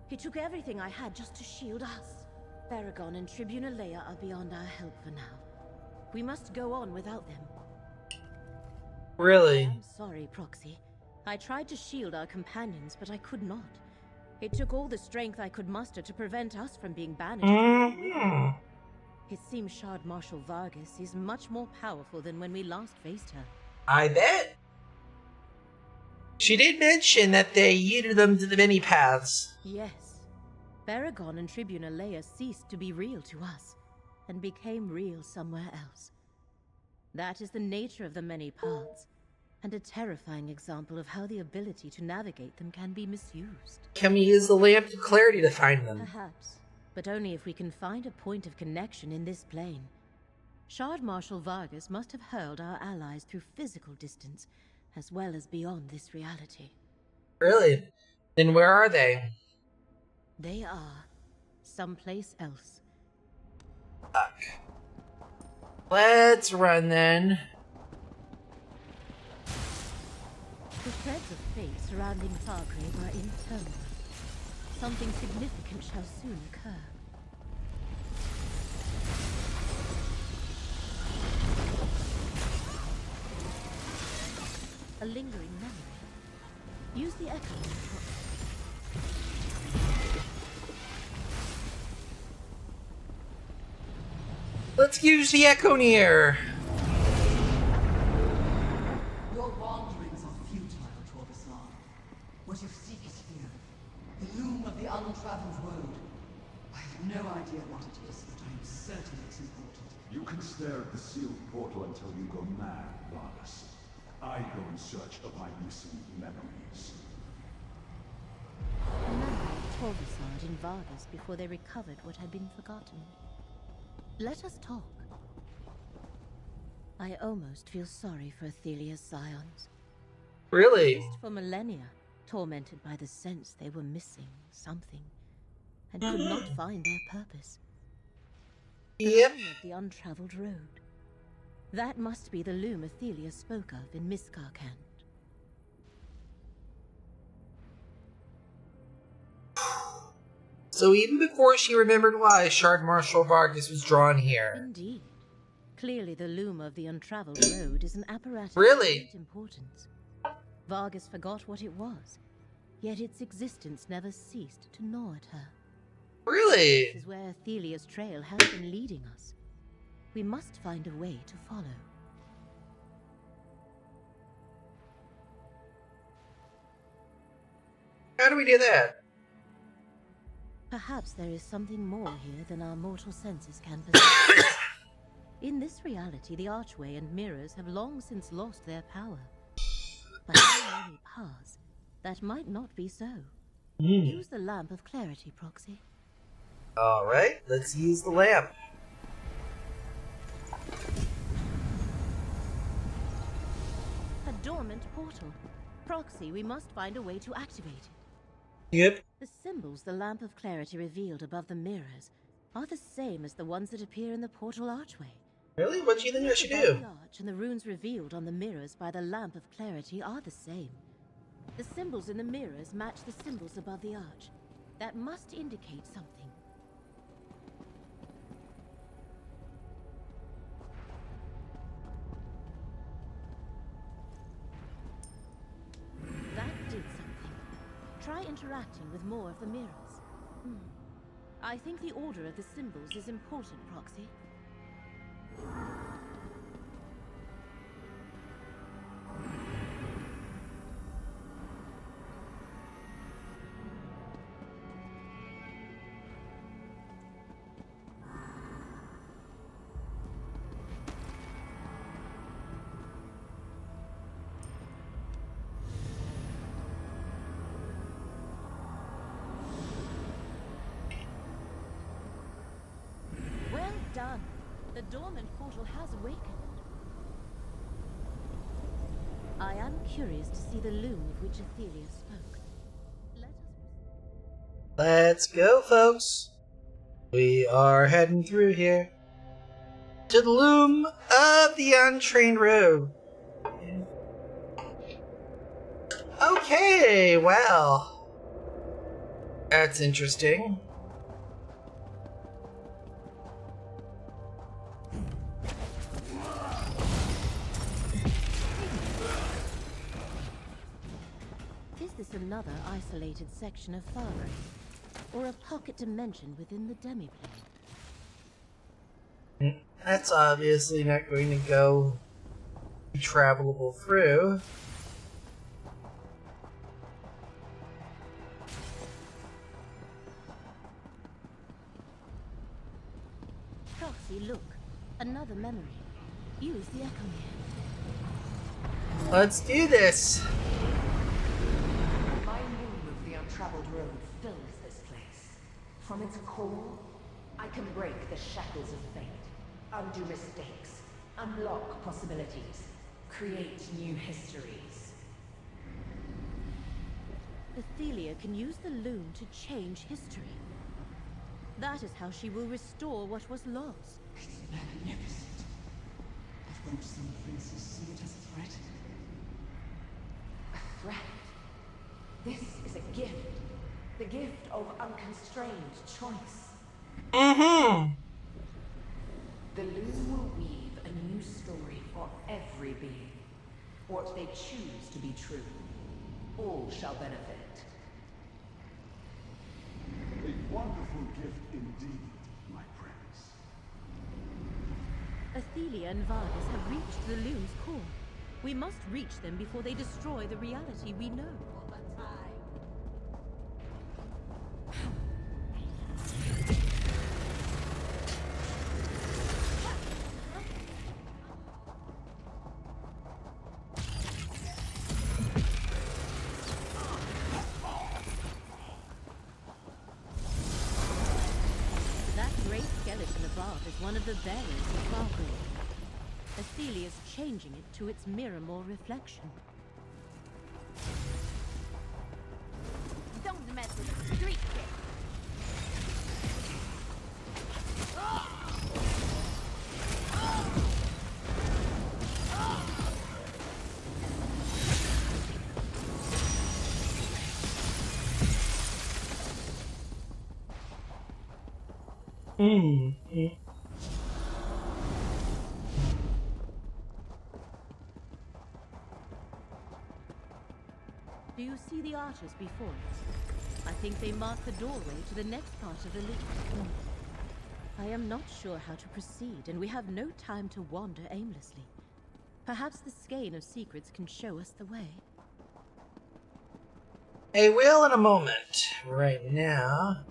He took everything I had just to shield us. Baragon and Tribune Leia are beyond our help for now. We must go on without them. Really? I'm sorry, Proxy. I tried to shield our companions, but I could not. It took all the strength I could muster to prevent us from being banished. It seems Shard Marshal Vargas is much more powerful than when we last faced her. I bet. She did mention that they yielded them to the many paths. Yes. Baragon and Tribune Alea ceased to be real to us, and became real somewhere else. That is the nature of the many paths, and a terrifying example of how the ability to navigate them can be misused. Can we use the Lamp of Clarity to find them? Perhaps, but only if we can find a point of connection in this plane. Shard Marshal Vargas must have hurled our allies through physical distance, as well as beyond this reality. Really? Then where are they? They are someplace else. Fuck. Let's run then. The threads of fate surrounding Fargrave are in turmoil. Something significant shall soon occur. A lingering memory. Use the echo. Let's use the Echo Near. Your wanderings are futile, Torbasar. What you seek is here. The loom of the untraveled road. I have no idea what it is, but I am certain it's important. You can stare at the sealed portal until you go mad, Vargas. I go in search of my missing memories. Remember Torbasar and Vargas before they recovered what had been forgotten. Let us talk. I almost feel sorry for Athelia's scions. Really? Just for millennia, tormented by the sense they were missing something, and could not find their purpose. Yep. The loom of the untraveled road. That must be the loom Athelia spoke of in Miskarkand. So even before she remembered why, Shard Marshal Vargas was drawn here. Indeed. Clearly the loom of the untraveled road is an apparatus Really? of great importance. Vargas forgot what it was, yet its existence never ceased to gnaw at her. Really? This is where Athelia's trail has been leading us. We must find a way to follow. How do we do that? Perhaps there is something more here than our mortal senses can perceive. In this reality, the archway and mirrors have long since lost their power. But in many paths, that might not be so. Use the Lamp of Clarity, Proxy. Alright, let's use the lamp. A dormant portal. Proxy, we must find a way to activate it. Yep. The symbols the Lamp of Clarity revealed above the mirrors are the same as the ones that appear in the portal archway. Really? What do you think I should Above do? the arch and the runes revealed on the mirrors by the Lamp of Clarity are the same. The symbols in the mirrors match the symbols above the arch. That must indicate something. That did something. Try interacting with more of the mirrors. I think the order of the symbols is important, Proxy. Well done. The dormant portal has awakened. I am curious to see the loom of which Athelia spoke. Let's go, folks. We are heading through here to the loom of the untrained road. Okay, well, that's interesting. Is this another isolated section of Fargrave, or a pocket dimension within the demiplane. That's obviously not going to go travelable through. Proxy, look. Another memory. Use the Echomere. Let's do this! My loom of the untraveled road fills this place. From its core, I can break the shackles of fate, undo mistakes, unlock possibilities, create new histories. Athelia can use the loom to change history. That is how she will restore what was lost. It's magnificent. But won't some princes see it as a threat? A threat? This is a gift. The gift of unconstrained choice. Mm-hmm. The loom will weave a new story for every being. What they choose to be true. All shall benefit. A wonderful gift indeed, my prince. Athelia and Vargas have reached the loom's core. We must reach them before they destroy the reality we know. One of the bearers of Fargrave. Athelia's changing it to its Miramore reflection. Don't mess with a street kid. Do you see the archers before us? I think they mark the doorway to the next part of the loop. I am not sure how to proceed, and we have no time to wander aimlessly. Perhaps the Skein of Secrets can show us the way. I will in a moment. Right now...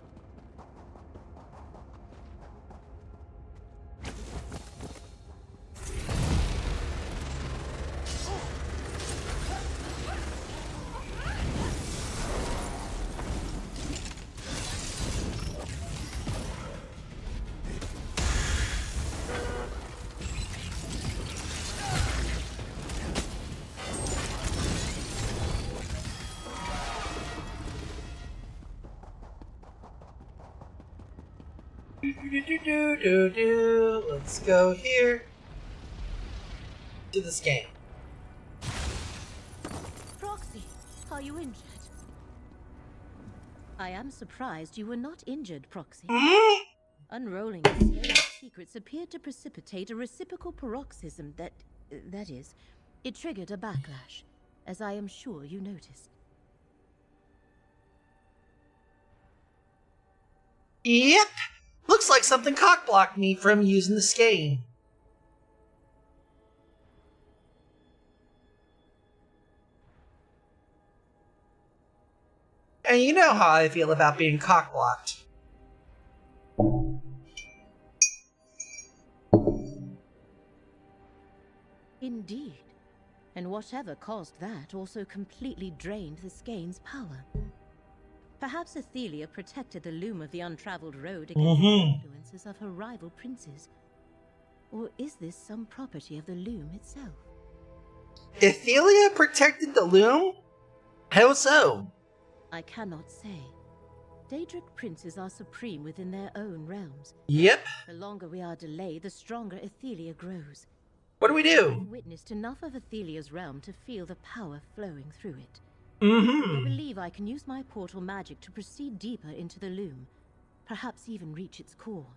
Let's go here to this game. Proxy, are you injured? I am surprised you were not injured, Proxy. Unrolling the Skein of Secrets appeared to precipitate a reciprocal paroxysm that is, it triggered a backlash, as I am sure you noticed. Yep! Looks like something cock-blocked me from using the Skein. And you know how I feel about being cock-blocked. Indeed. And whatever caused that also completely drained the Skein's power. Perhaps Athelia protected the loom of the untraveled road against the influences of her rival princes. Or is this some property of the loom itself? Athelia protected the loom? How so? I cannot say. Daedric princes are supreme within their own realms. Yep. The longer we are delayed, the stronger Athelia grows. What do we do? I've witnessed enough of Athelia's realm to feel the power flowing through it. I believe I can use my portal magic to proceed deeper into the loom, perhaps even reach its core.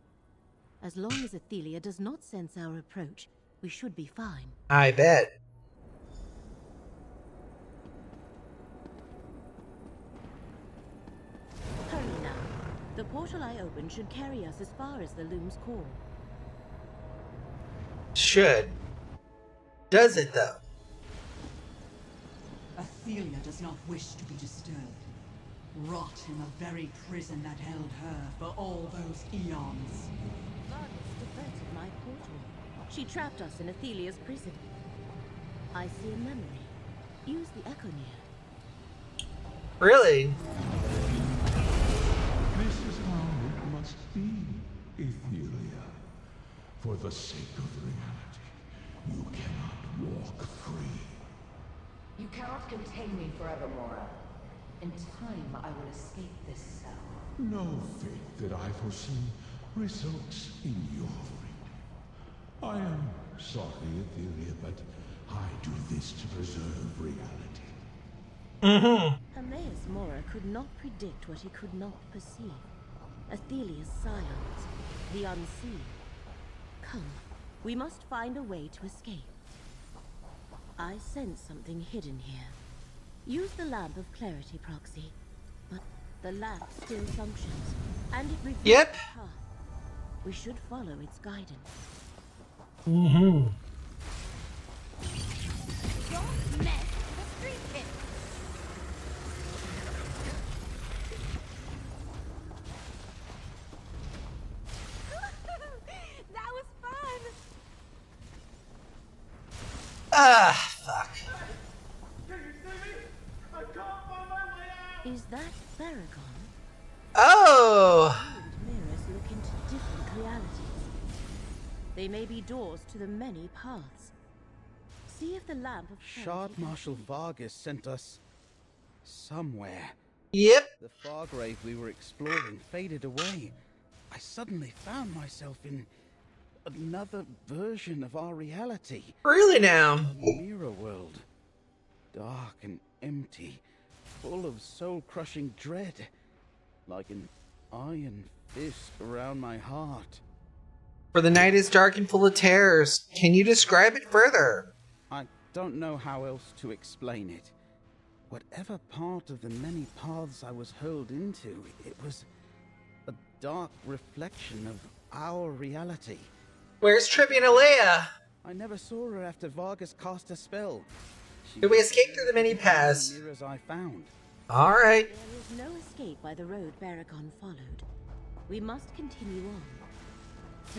As long as Athelia does not sense our approach, we should be fine. I bet. The portal I opened should carry us as far as the loom's core. Should. Does it, though? Athelia does not wish to be disturbed. Rot in the very prison that held her for all those eons. Vargas diverted my portal. She trapped us in Athelia's prison. I see a memory. Use the Echo Near. Really? This is how it must be, Athelia. For the sake of reality, you cannot walk free. You cannot contain me forever, Mora. In time, I will escape this cell. No fate that I foresee results in your freedom. I am sorry, Athelia, but I do this to preserve reality. Hermaeus Mora could not predict what he could not perceive. Athelia's scions, the unseen. Come, we must find a way to escape. I sense something hidden here. Use the Lamp of Clarity, Proxy. But the lamp still functions, and it reveals Yep. the path. We should follow its guidance. Mm-hmm. Don't mess with the street kid. That was fun. Ah, fuck. Is that Baragon? Oh! Mirrors look into different realities. They may be doors to the many paths. See if the Lamp of Shard Marshal Vargas sent us somewhere. Yep. The Fargrave we were exploring faded away. I suddenly found myself in another version of our reality. Really now? A mirror world. Dark and empty, full of soul-crushing dread. Like an iron fist around my heart. For the night is dark and full of terrors. Can you describe it further? I don't know how else to explain it. Whatever part of the many paths I was hurled into, it was a dark reflection of our reality. Where's Tribune Alea? I never saw her after Vargas cast a spell. Did we escape through the many paths? The mirrors I found. Alright. There is no escape by the road Baragon followed. We must continue on.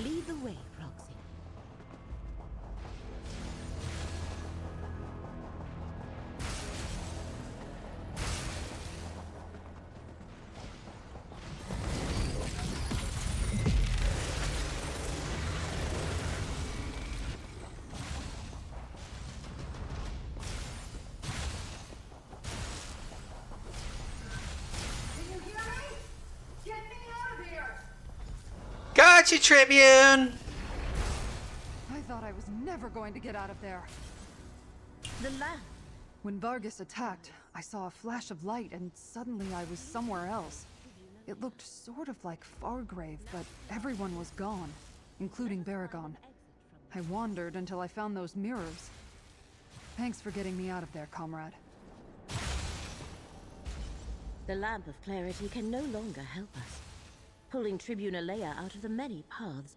Lead the way, Proxy. Gotcha, Tribune! I thought I was never going to get out of there. The lamp. When Vargas attacked, I saw a flash of light and suddenly I was somewhere else. It looked sort of like Fargrave, but everyone was gone, including Baragon. I wandered until I found those mirrors. Thanks for getting me out of there, comrade. The Lamp of Clarity can no longer help us. Pulling Tribune Alea out of the many paths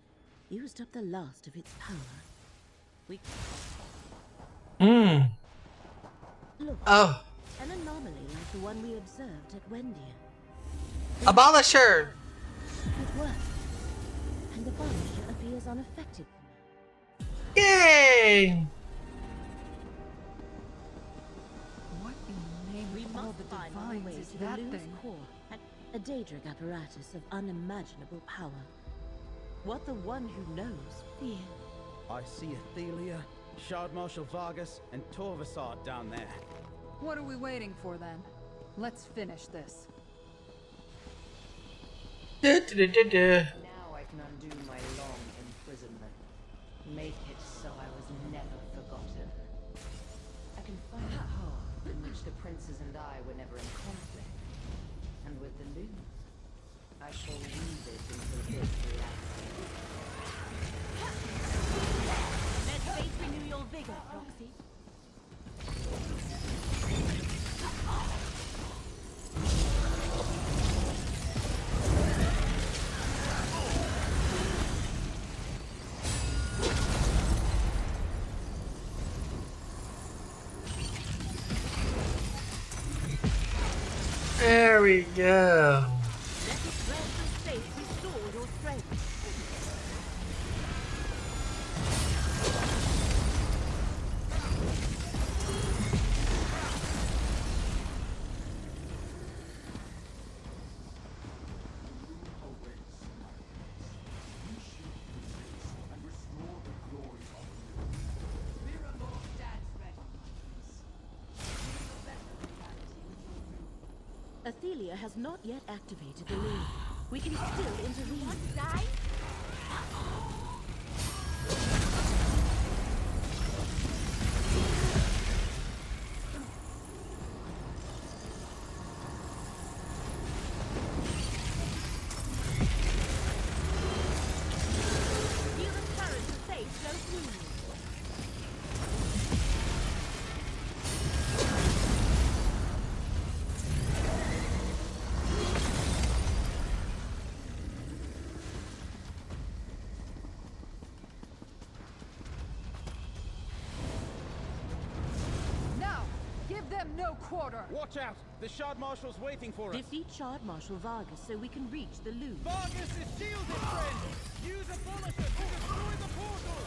used up the last of its power. We... Look, Oh. an anomaly like the one we observed at Wendia. Abolish her! It worked, and the Abolisher appears unaffected. Yay! What in the name We of all must the find our divines way is to the that Loom's thing? core, a Daedric apparatus of unimaginable power. What the one who knows fears. I see Athelia, Shard Marshal Vargas, and Torvasard down there. What are we waiting for then? Let's finish this. Now I can undo my long imprisonment. Make it so I was never forgotten. I can find a path in which the princes and I were never in conflict. And with the loom, I shall weave it into this reality. Let fate renew your vigor, Proxy. There we go. Athelia has not yet activated the loom. We can still intervene. Die? Feel the current of fate flow through you. No quarter! Watch out! The Shard Marshal's waiting for us! Defeat Shard Marshal Vargas so we can reach the loop. Vargas is shielded, friend! Use a bulletin to destroy the portal!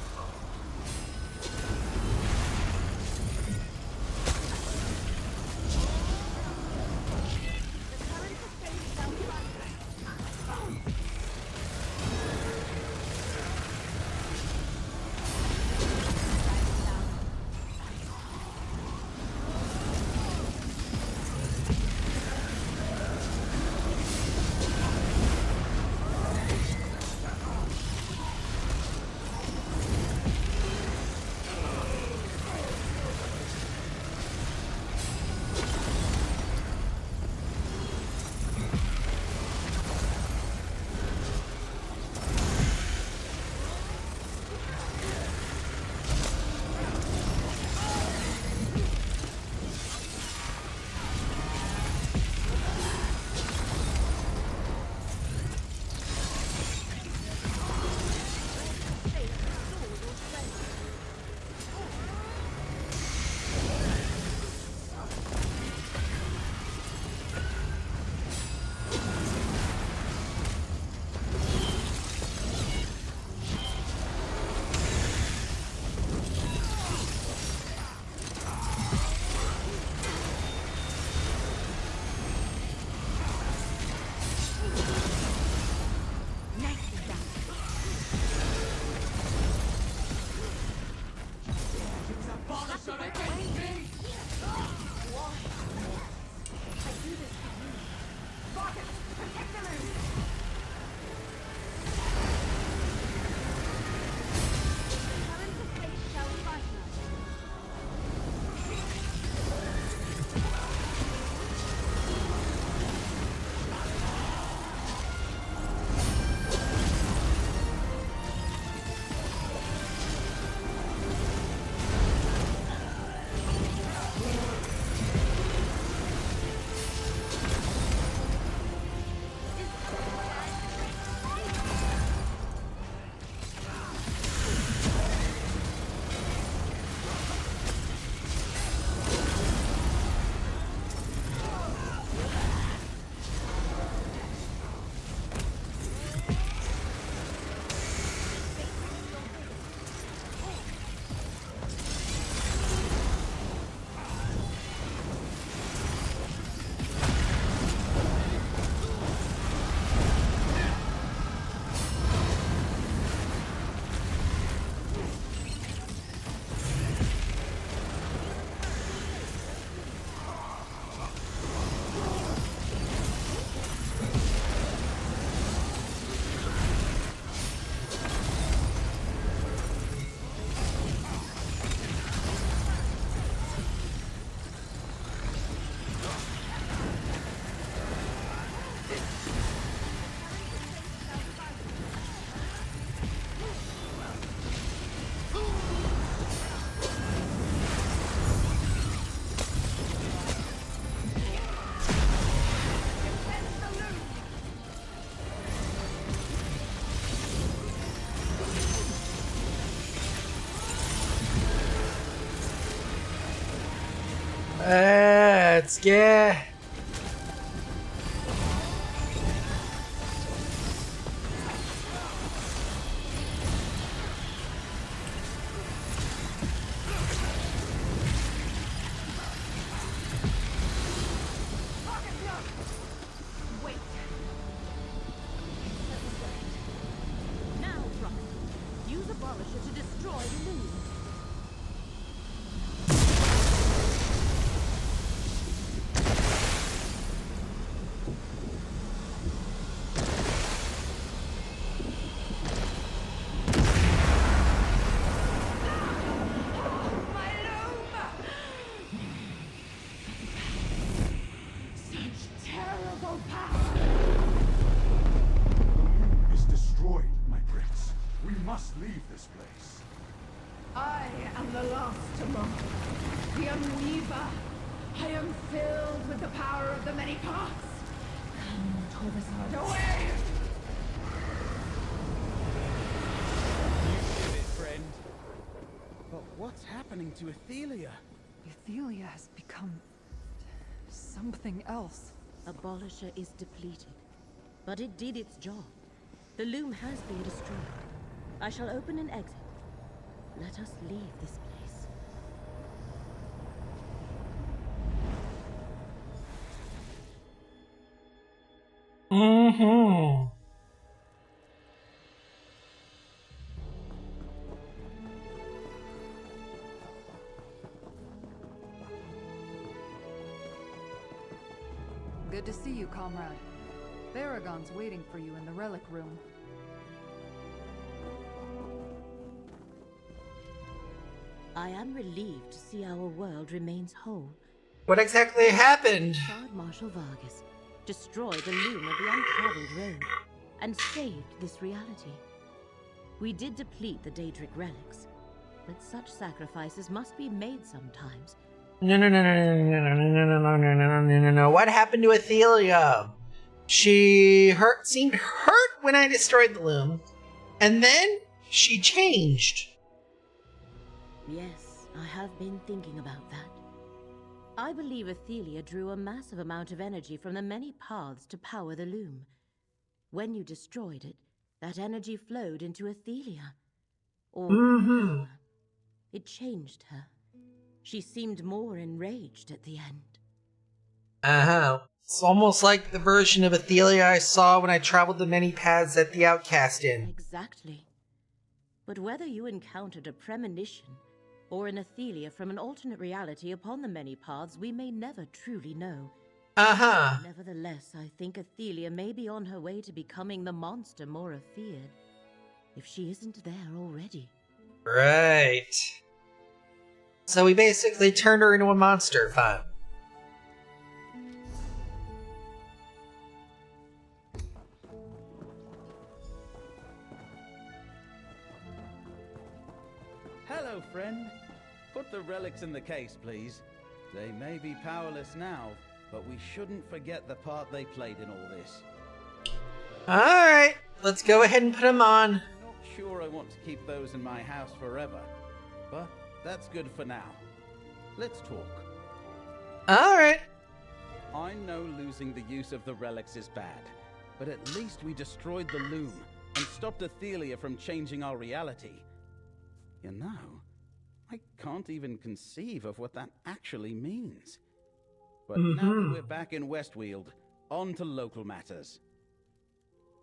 The current of fate shall find us. Let's get Abolisher to destroy the loom. Must leave this place. I am the last tomorrow, the Unweaver. I am filled with the power of the many paths. Come, Torbasad, away! You did it, friend. But what's happening to Athelia? Athelia has become something else. Abolisher is depleted, but it did its job. The loom has been destroyed. I shall open an exit. Let us leave this place. Mm-hmm. Good to see you, comrade. Baragon's waiting for you in the relic room. I am relieved to see our world remains whole. What exactly happened? Guard Marshal Vargas destroyed the loom of the untraveled road and saved this reality. We did deplete the Daedric relics, but such sacrifices must be made sometimes. No. What happened to Athelia? She seemed hurt when I destroyed the loom, and then she changed. Yes, I have been thinking about that. I believe Athelia drew a massive amount of energy from the many paths to power the loom. When you destroyed it, that energy flowed into Athelia. Or it changed her. She seemed more enraged at the end. It's almost like the version of Athelia I saw when I traveled the many paths at the Outcast Inn. Exactly. But whether you encountered a premonition or an Athelia from an alternate reality upon the many paths, we may never truly know. Nevertheless, I think Athelia may be on her way to becoming the monster Mora feared, if she isn't there already. Right. So we basically turned her into a monster. Fine. Hello, friend. Put the relics in the case, please. They may be powerless now, but we shouldn't forget the part they played in all this. Alright, let's go ahead and put them on. Not sure I want to keep those in my house forever, but that's good for now. Let's talk. Alright. I know losing the use of the relics is bad, but at least we destroyed the loom and stopped Athelia from changing our reality. You know, I can't even conceive of what that actually means. But now that we're back in Westweald, on to local matters.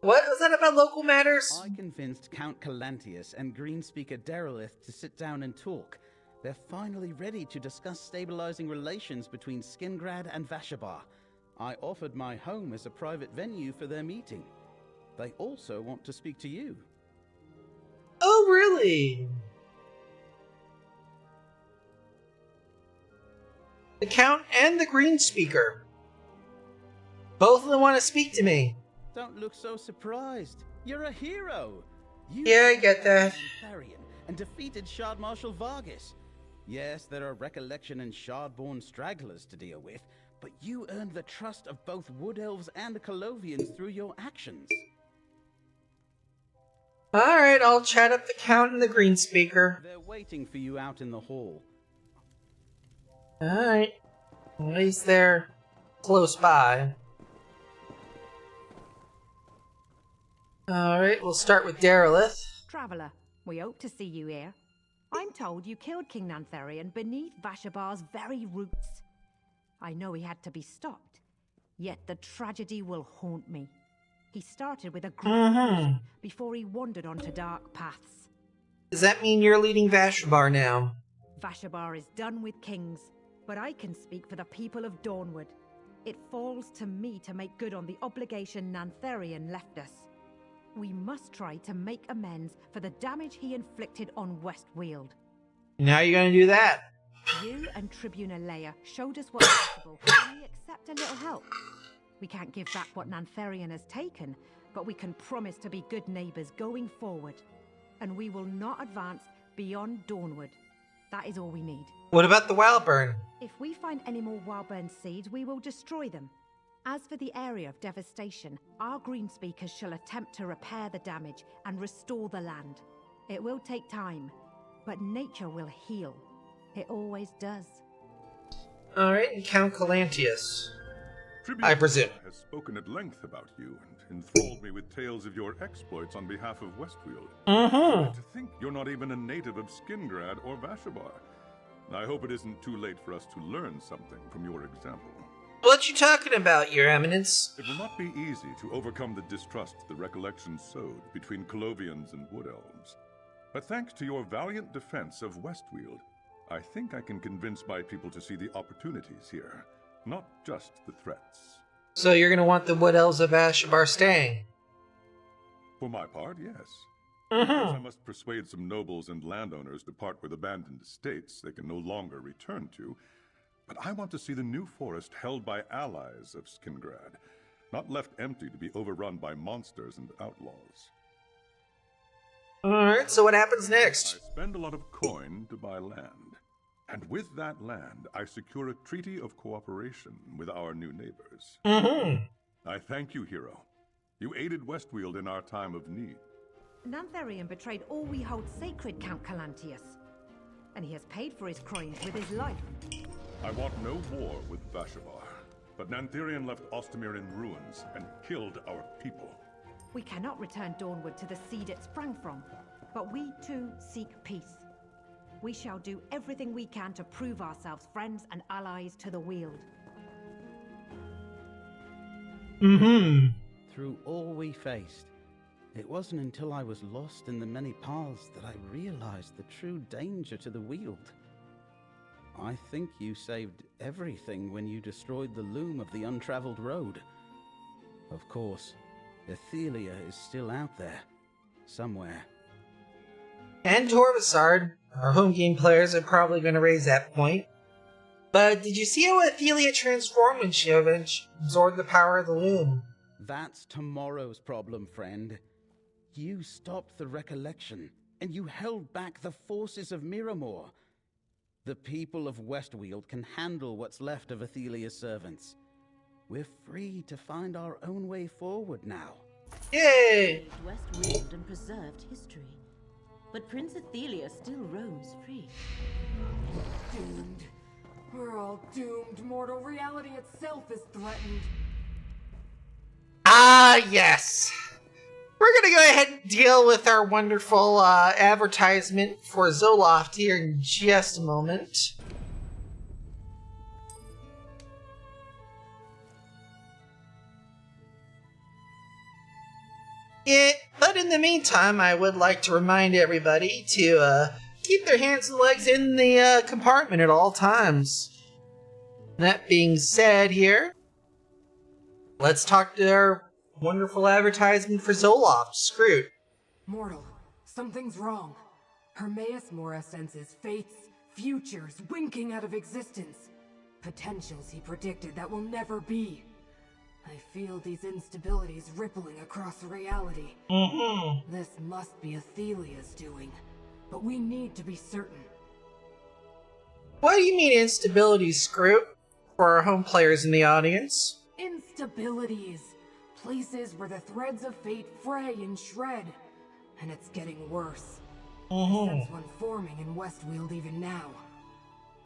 What was that about local matters? I convinced Count Calantius and Greenspeaker Derelith to sit down and talk. They're finally ready to discuss stabilizing relations between Skingrad and Vashabar. I offered my home as a private venue for their meeting. They also want to speak to you. Oh, really? The Count and the Greenspeaker. Both of them want to speak to me. Don't look so surprised. You're a hero. You I get that. And defeated Shard Marshal Vargas. Yes, there are Recollection and Shard-born stragglers to deal with, but you earned the trust of both Wood Elves and the Colovians through your actions. Alright, I'll chat up the Count and the Greenspeaker. They're waiting for you out in the hall. Alright. At least they're close by. Alright, we'll start with Derelith. Traveller, we hope to see you here. I'm told you killed King Nantharion beneath Vashabar's very roots. I know he had to be stopped, yet the tragedy will haunt me. He started with a great vision before he wandered onto dark paths. Does that mean you're leading Vashabar now? Vashabar is done with kings, but I can speak for the people of Dawnwood. It falls to me to make good on the obligation Nantharion left us. We must try to make amends for the damage he inflicted on Westweald. And how are you going to do that? You and Tribune Leia showed us what's possible, and we accept a little help. We can't give back what Nantharion has taken, but we can promise to be good neighbors going forward. And we will not advance beyond Dawnwood. That is all we need. What about the Wildburn? If we find any more Wildburn seeds, we will destroy them. As for the area of devastation, our Greenspeakers shall attempt to repair the damage and restore the land. It will take time, but nature will heal. It always does. Alright, and Count Calantius. Tribune I presume. has spoken at length about you and enthralled me with tales of your exploits on behalf of Westweald. Mm-hmm. To think you're not even a native of Skingrad or Vashabar. I hope it isn't too late for us to learn something from your example. What you talking about, Your Eminence? It will not be easy to overcome the distrust the recollection sowed between Colovians and Wood Elves. But thanks to your valiant defense of Westweald, I think I can convince my people to see the opportunities here, not just the threats. So you're gonna want the Wood Elves of Vashabar staying? For my part, yes. Mm-hmm. Of course, I must persuade some nobles and landowners to part with abandoned estates they can no longer return to, but I want to see the new forest held by allies of Skingrad, not left empty to be overrun by monsters and outlaws. Alright, so what happens next? I spend a lot of coin to buy land, and with that land, I secure a treaty of cooperation with our new neighbors. Mm-hmm. I thank you, hero. You aided Westweald in our time of need. Nantharion betrayed all we hold sacred, Count Calantius. And he has paid for his crimes with his life. I want no war with Vashabar, but Nantharion left Ostermere in ruins and killed our people. We cannot return Dawnwood to the seed it sprang from, but we too seek peace. We shall do everything we can to prove ourselves friends and allies to the Weald. Mm-hmm. Through all we faced, it wasn't until I was lost in the many paths that I realized the true danger to the Weald. I think you saved everything when you destroyed the loom of the untraveled road. Of course, Athelia is still out there, somewhere. And Torvasard, our home game players are probably going to raise that point. But did you see how Athelia transformed when she absorbed the power of the loom? That's tomorrow's problem, friend. You stopped the recollection, and you held back the forces of Miramor. The people of Westweald can handle what's left of Athelia's servants. We're free to find our own way forward now. Yay! Westweald and preserved history. But Prince Athelia still roams free. Doomed. We're all doomed. Mortal reality itself is threatened. Ah, yes. We're gonna go ahead and deal with our wonderful advertisement for Zoloft here in just a moment. But in the meantime, I would like to remind everybody to keep their hands and legs in the compartment at all times. That being said here, let's talk to our wonderful advertisement for Zoloft. Screwed. Mortal, something's wrong. Hermaeus Mora senses fates, futures winking out of existence. Potentials he predicted that will never be. I feel these instabilities rippling across reality. Mm-hmm. This must be Athelia's doing, but we need to be certain. What do you mean instability, Screw? For our home players in the audience. Instabilities. Places where the threads of fate fray and shred. And it's getting worse. I sense one forming in Westweald even now.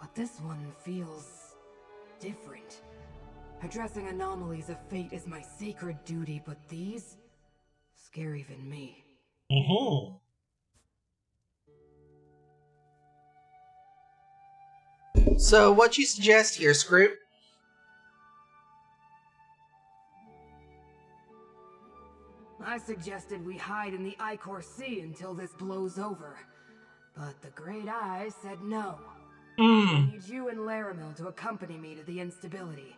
But this one feels different. Addressing anomalies of fate is my sacred duty, but these scare even me. So, what you suggest here, Screw? I suggested we hide in the Icor Sea until this blows over. but the Great Eye said no. Hmm. I need you and Laramil to accompany me to the instability.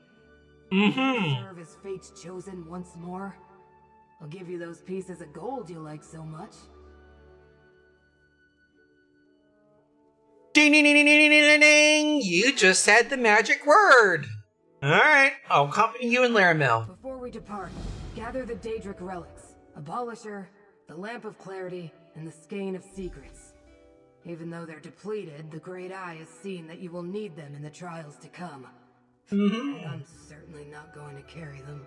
Mm-hmm. Serve as fate's chosen once more. I'll give you those pieces of gold you like so much. Ding ding ding ding ding ding ding! You just said the magic word! Alright, I'll accompany you and Laramil. Before we depart, gather the Daedric relics, Abolisher, the Lamp of Clarity, and the Skein of Secrets. Even though they're depleted, the Great Eye has seen that you will need them in the trials to come. Mm-hmm. And I'm certainly not going to carry them.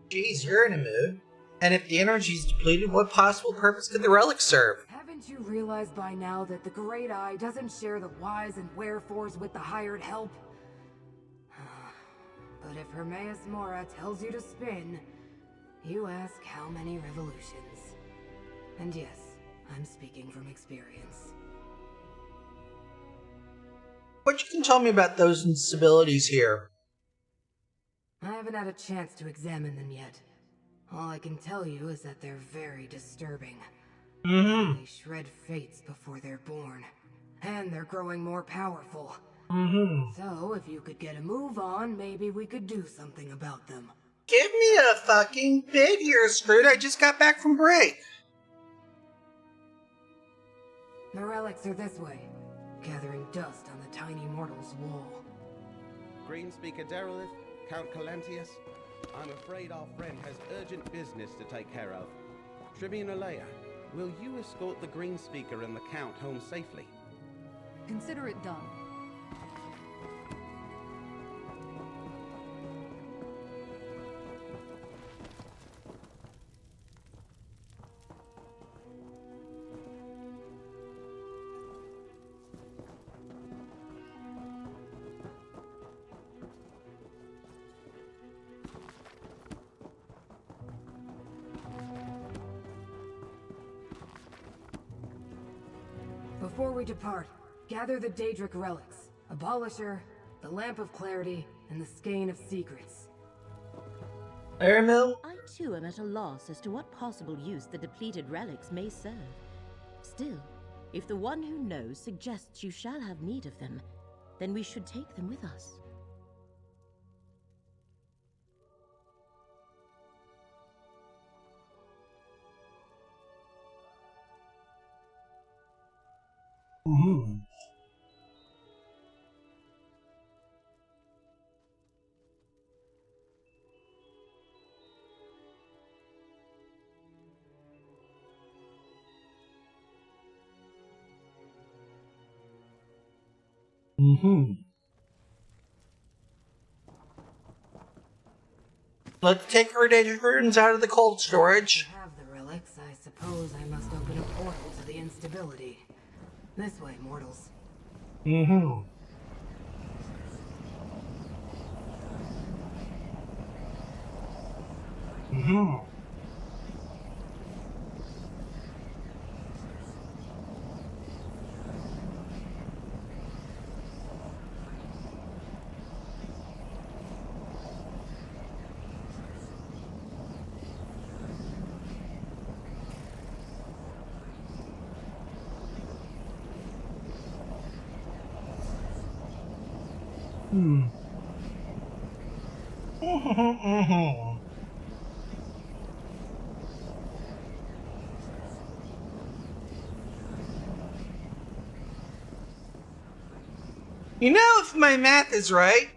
Jeez, you're in a mood. And if the energy's depleted, what possible purpose could the relics serve? Haven't you realized by now that the Great Eye doesn't share the whys and wherefores with the hired help? But if Hermaeus Mora tells you to spin, you ask how many revolutions. And yes, I'm speaking from experience. What you can tell me about those instabilities here? I haven't had a chance to examine them yet. All I can tell you is that they're very disturbing. Mm-hmm. They shred fates before they're born. And they're growing more powerful. Mm-hmm. So, if you could get a move on, maybe we could do something about them. Give me a fucking bid here, Scroot. I just got back from break. The relics are this way, gathering dust on the tiny mortal's wall. Greenspeaker Derelith, Count Calantius, I'm afraid our friend has urgent business to take care of. Tribune Alea, will you escort the Greenspeaker and the Count home safely? Consider it done. Before we depart, gather the Daedric relics, Abolisher, the Lamp of Clarity, and the Skein of Secrets. Laramil? I too am at a loss as to what possible use the depleted relics may serve. Still, if the one who knows suggests you shall have need of them, then we should take them with us. Mm-hmm. Mm-hmm. Let's take our Daedric runes out of the cold storage. To have the relics, I suppose I must open a portal to the instability. This way, mortals. Mm-hmm. Mm-hmm. Hmm. Mm-hmm. You know, if my math is right,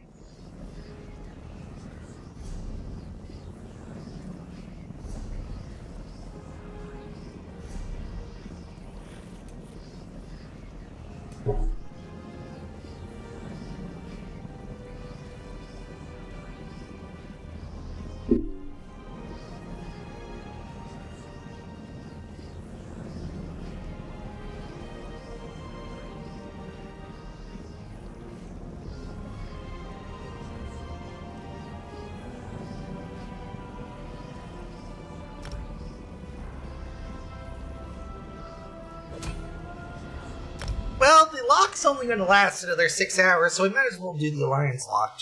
well, the lock's only going to last another 6 hours, so we might as well do the Alliance lock.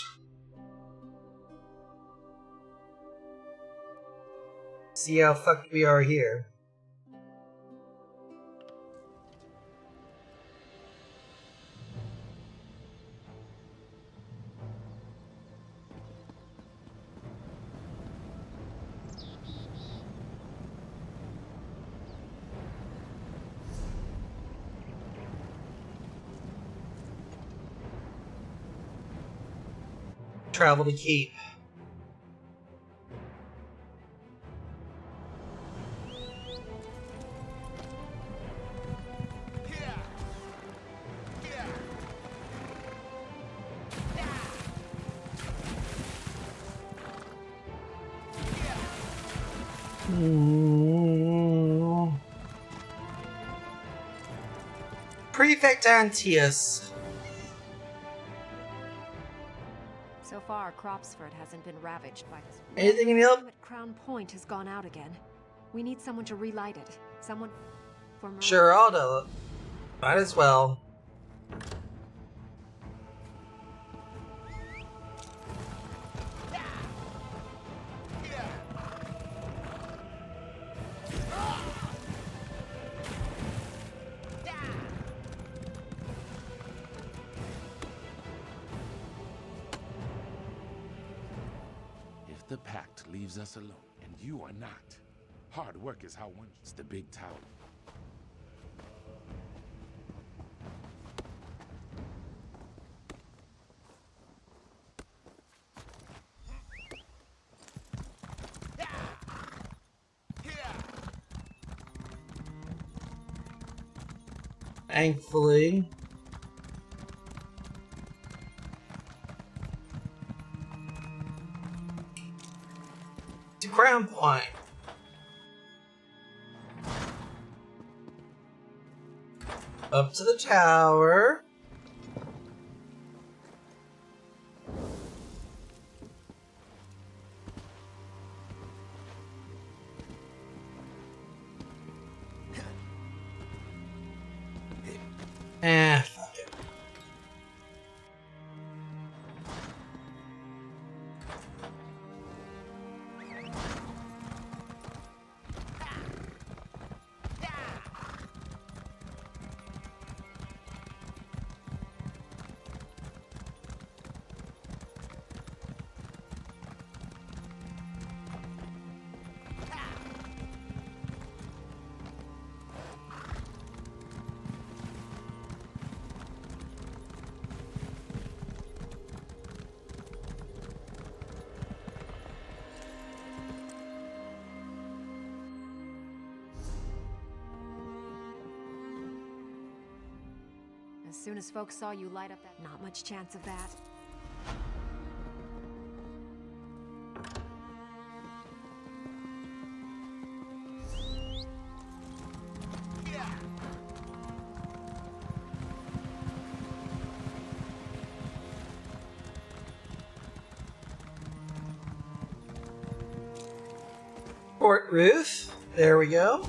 See how fucked we are here. travel to keep. Prefect Antius. So far, Cropsford hasn't been ravaged by this. Anything in help? Crown Point has gone out again. We need someone to relight it. Someone for Miranda. Sure, I'll do it. Might as well. The pact leaves us alone, and you are not. Hard work is how one gets the big tower. Thankfully. To Crown Point. Up to the tower. Fuck it. As soon as folks saw you light up that... Not much chance of that. Port roof. There we go.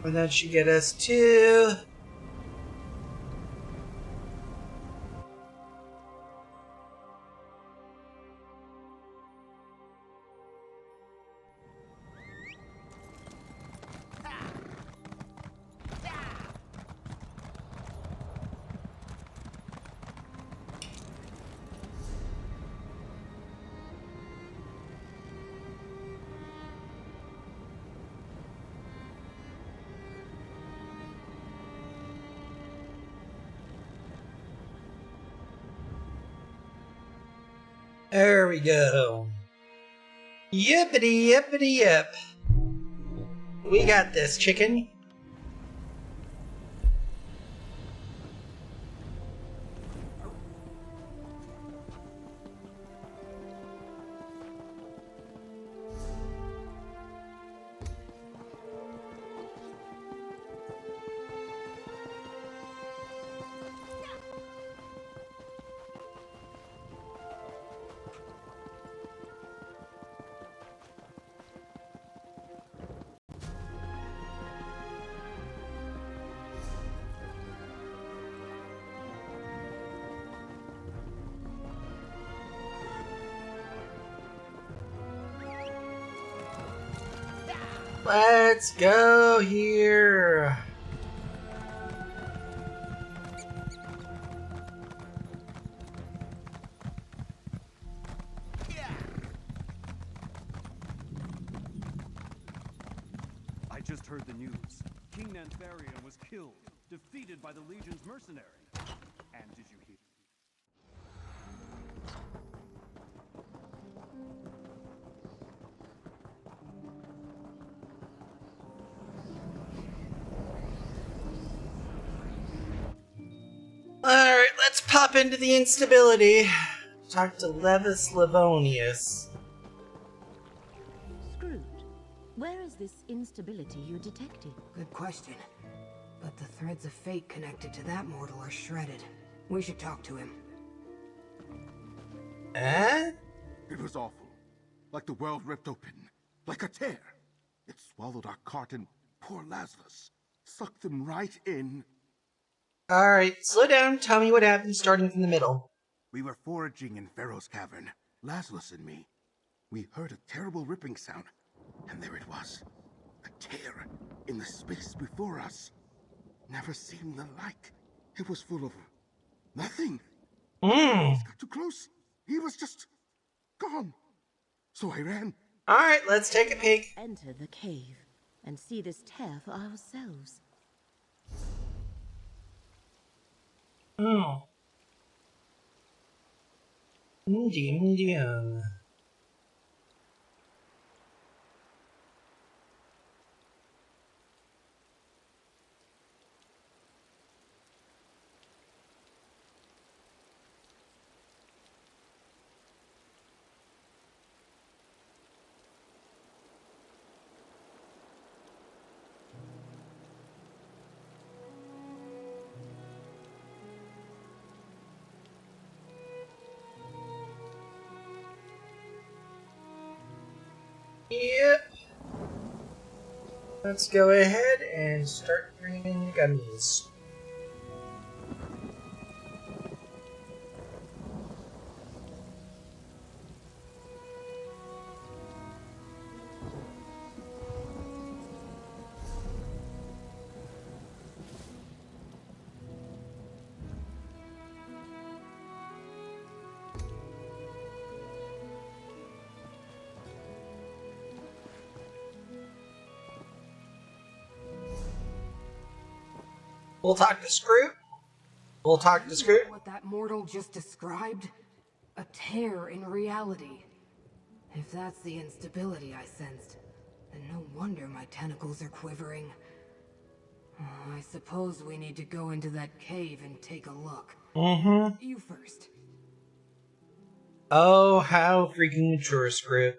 And that should get us to... There we go. Yippity yippity yip. We got this, chicken. Let's go here. I just heard the news. King Nantharian was killed, defeated by the Legion's mercenary. And did you hear? Alright, let's pop into the instability. Talk to Levis Livonius. Scrooge, where is this instability you're detecting? Good question. But the threads of fate connected to that mortal are shredded. We should talk to him. Eh? It was awful. Like the world ripped open. Like a tear. It swallowed our cart and poor Lazarus. Sucked them right in. Alright, slow down. Tell me what happened starting from the middle. We were foraging in Pharaoh's cavern, Lazarus and me. We heard a terrible ripping sound, and there it was. A tear in the space before us. Never seen the like. It was full of nothing. Got too close. He was just gone. So I ran. Alright, let's take a peek. Enter the cave and see this tear for ourselves. Oh. Indian. Yep. Let's go ahead and start bringing gummies. We'll talk to Scroot. What that mortal just described? A tear in reality. If that's the instability I sensed, then no wonder my tentacles are quivering. I suppose we need to go into that cave and take a look. You first. Oh, how freaking mature, Scroot.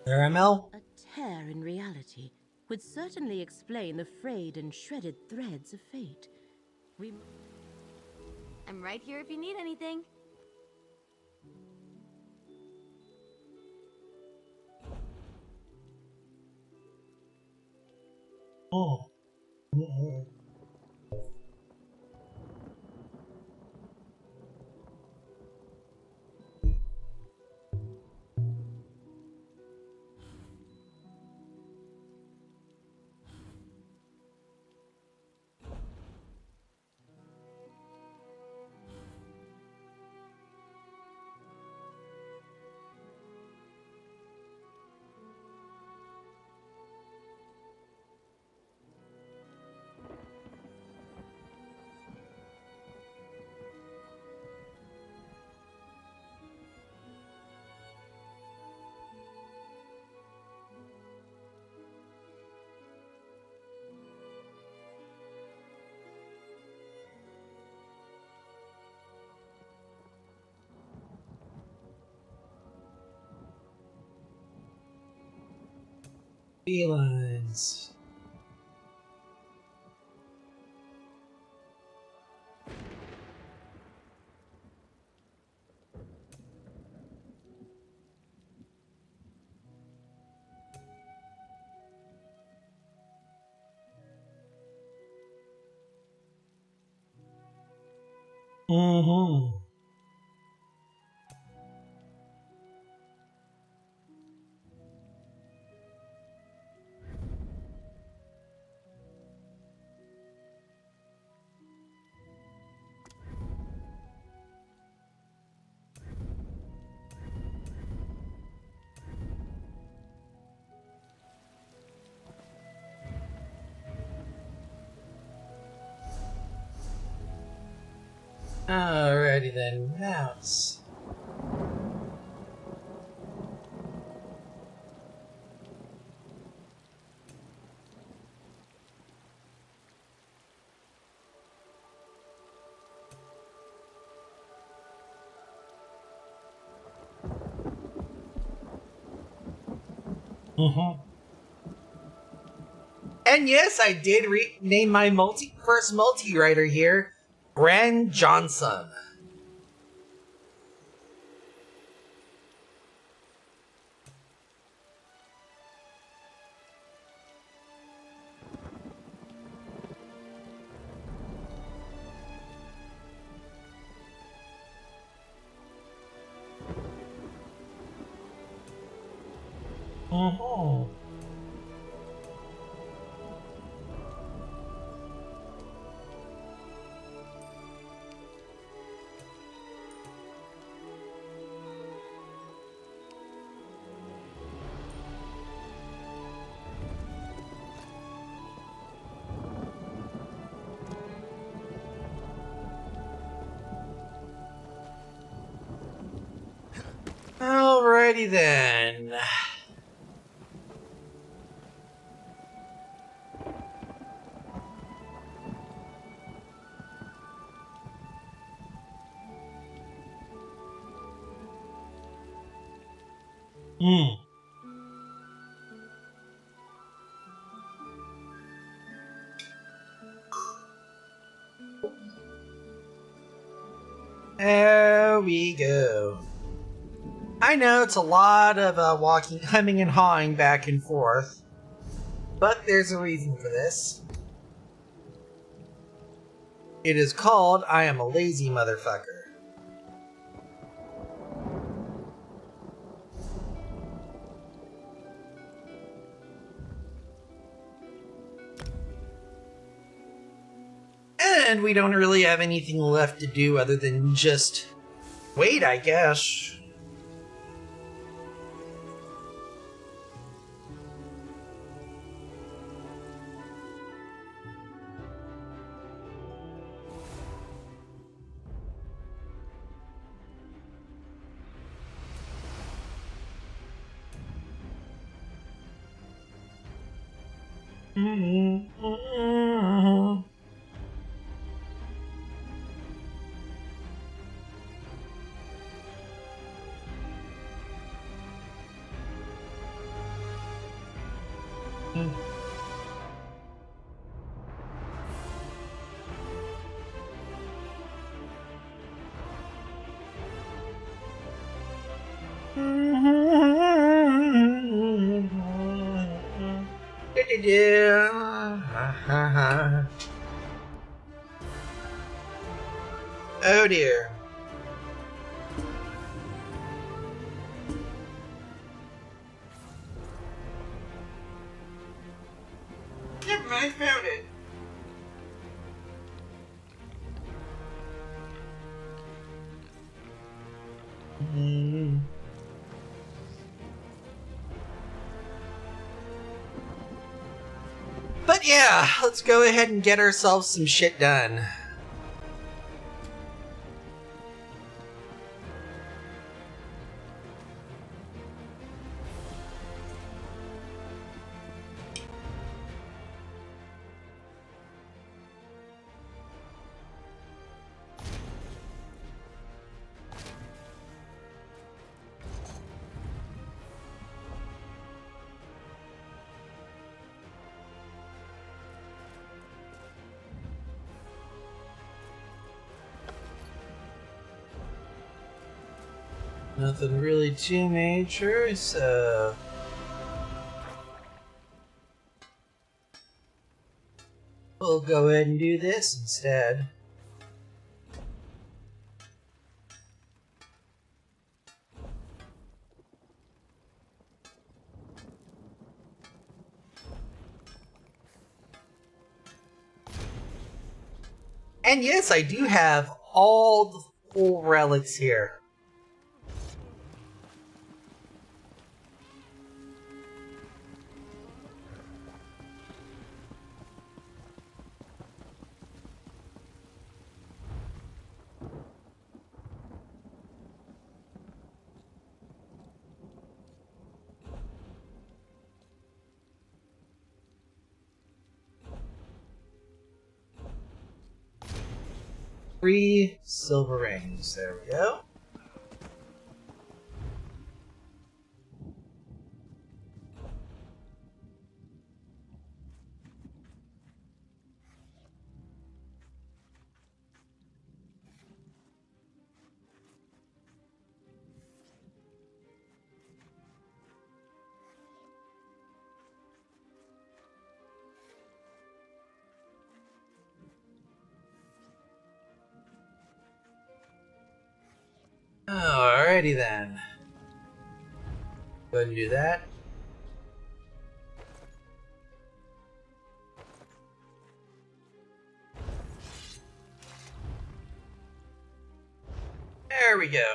Caramel? A tear in reality would certainly explain the frayed and shredded threads of fate. I'm right here if you need anything. Oh. Felines. Alrighty then, mouse. And yes, I did name my first multi-writer here, Gran Johnson. Alrighty then. There we go. I know it's a lot of walking, hemming and hawing back and forth, but there's a reason for this. It is called I Am a Lazy Motherfucker. And we don't really have anything left to do other than just wait, I guess. Oh dear. Never mind, found it. But yeah, let's go ahead and get ourselves some shit done. Nothing really too major, so... we'll go ahead and do this instead. And yes, I do have all the full relics here. 3 silver rings. There we go. Alrighty then. Go ahead and do that. There we go.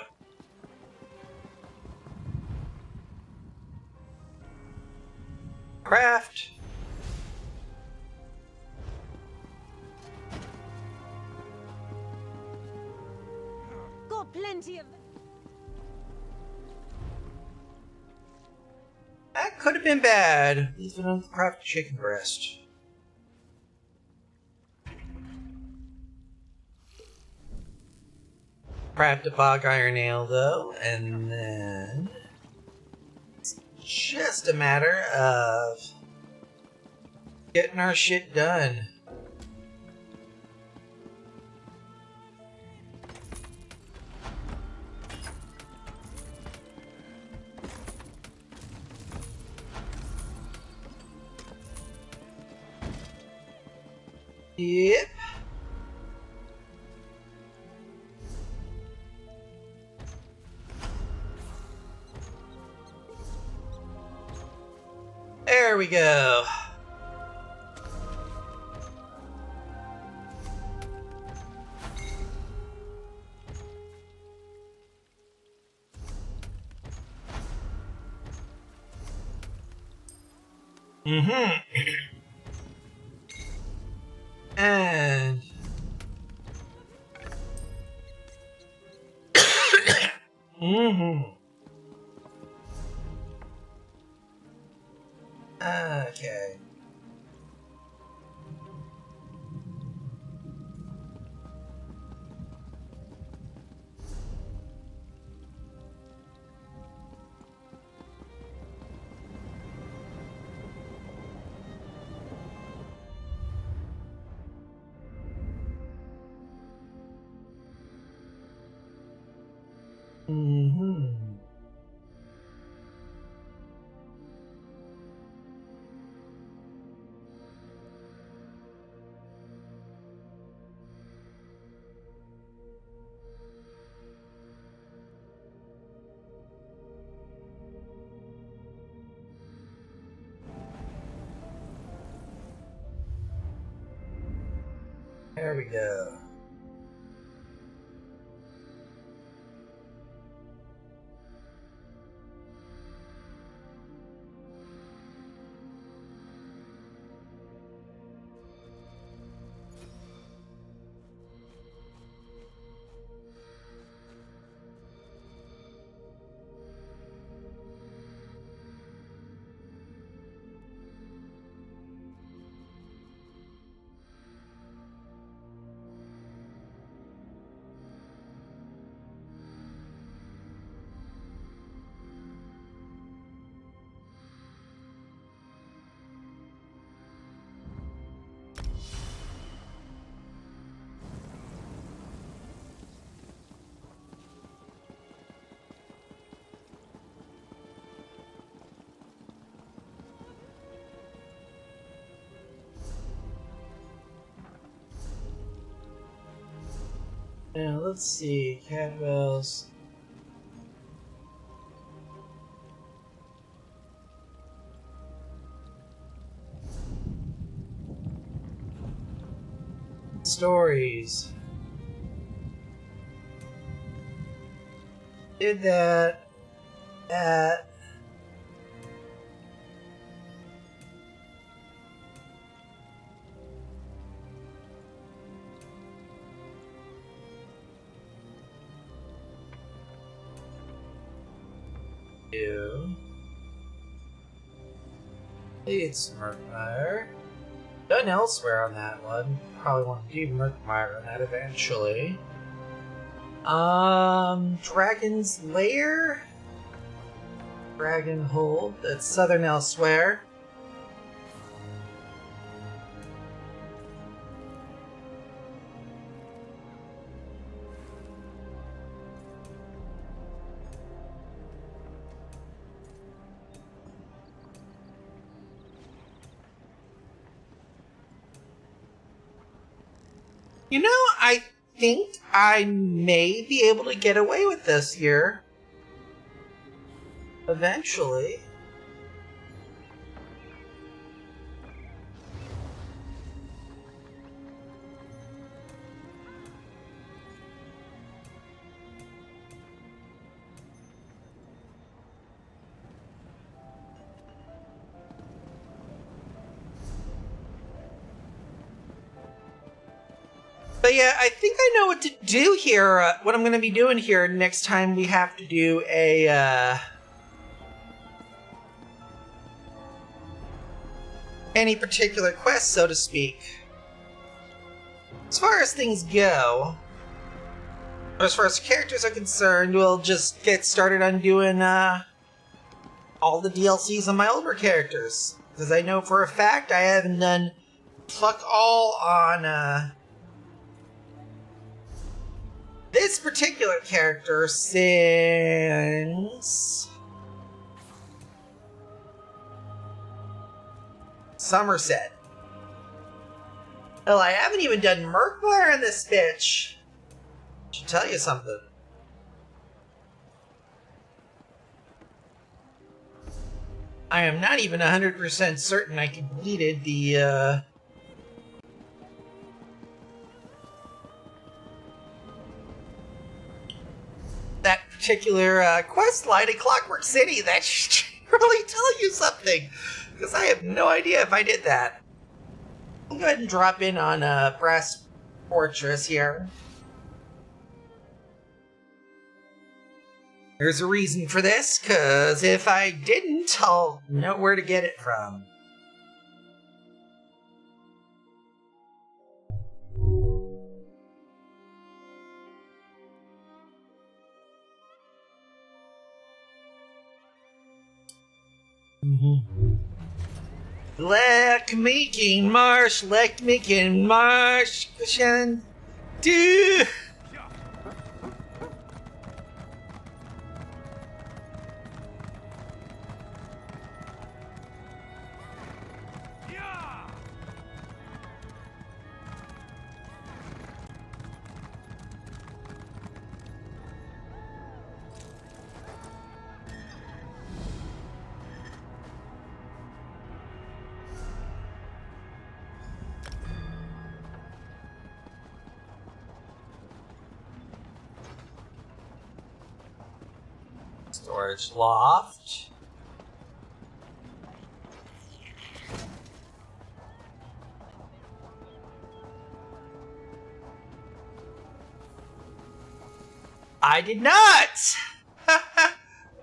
Craft. Got plenty of. That could have been bad. Even on the craft chicken breast. Craft a bog iron nail though, and then it's just a matter of getting our shit done. Yep. There we go. And okay. There we go. Now let's see, Cadwell's. Stories. Did that at you. It's Smartfire. Done elsewhere on that one. Probably want to do Murkmire on that eventually. Dragon's Lair? Dragonhold, that's Southern Elsewhere. You know, I think I may be able to get away with this here. Eventually. But yeah, I think I know what to do here. What I'm going to be doing here next time we have to do a, any particular quest, so to speak. As far as things go, or as far as characters are concerned, we'll just get started on doing, all the DLCs on my older characters. Because I know for a fact I haven't done fuck all on, this particular character since Somerset. Hell, I haven't even done Murkmire in this bitch. Should tell you something. I am not even 100% certain I completed the, that particular quest line in Clockwork City. That should really tell you something, because I have no idea if I did that. I'll go ahead and drop in on Brass Fortress here. There's a reason for this, because if I didn't, I'll know where to get it from. Leckmeeking Marsh, Leckmeeking Marsh, do. Storage loft. I did not!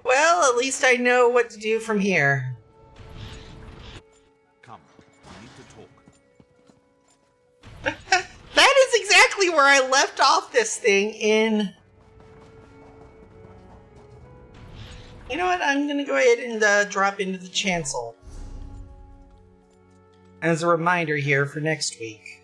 Well, at least I know what to do from here. Come, we need to talk. That is exactly where I left off this thing in... You know what? I'm gonna go ahead and drop into the chancel. As a reminder here for next week.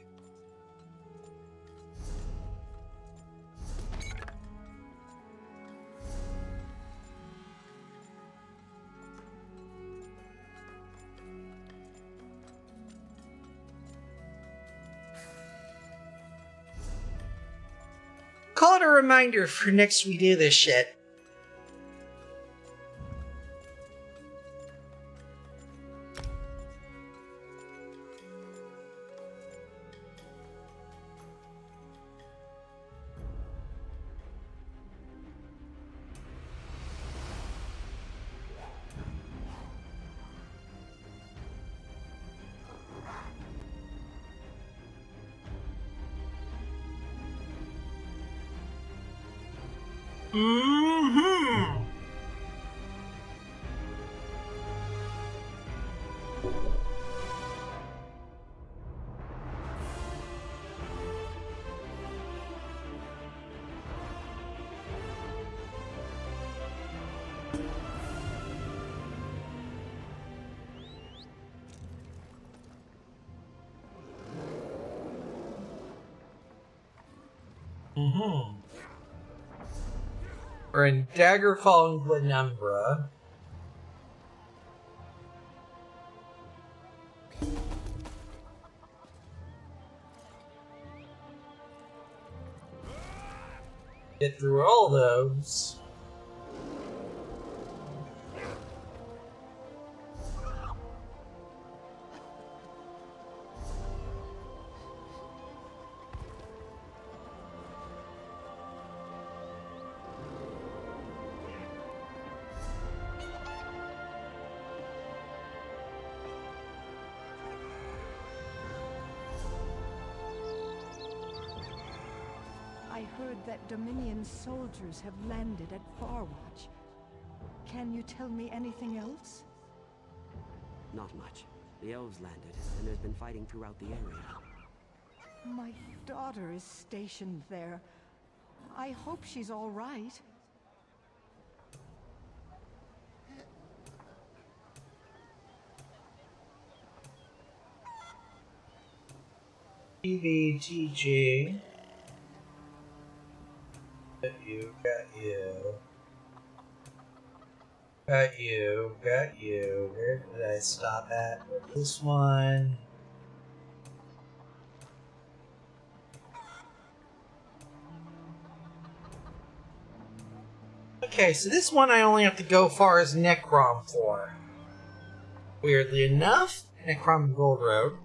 Call it a reminder for next we do this shit. We're in Daggerfall and Glenumbra. Get through all those. I heard that Dominion soldiers have landed at Farwatch. Can you tell me anything else? Not much. The elves landed, and there's been fighting throughout the area. My daughter is stationed there. I hope she's all right. TVTG. Got you. Where did I stop at? This one. Okay, so this one I only have to go far as Necrom for. Weirdly enough, Necrom Gold Road.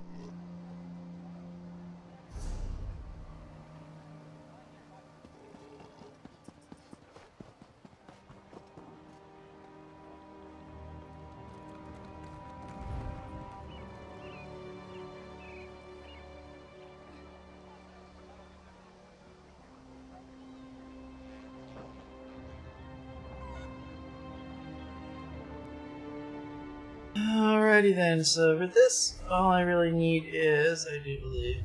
Alrighty then, so for this, all I really need is, I do believe,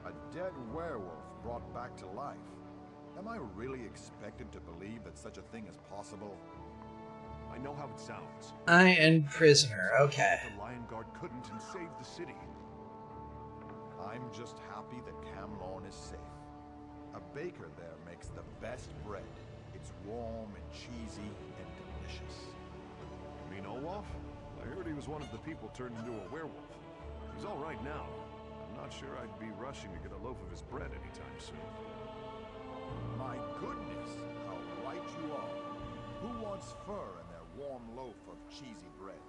a dead werewolf brought back to life. Am I really expected to believe that such a thing is possible? I know how it sounds. I am prisoner, okay. The Lion Guard couldn't and saved the city. I'm just happy that Camlorn is safe. A baker there makes the best bread. It's warm and cheesy and delicious. You mean Olaf? I heard he was one of the people turned into a werewolf. He's all right now. I'm not sure I'd be rushing to get a loaf of his bread anytime soon. My goodness, how right you are. Who wants fur in their warm loaf of cheesy bread?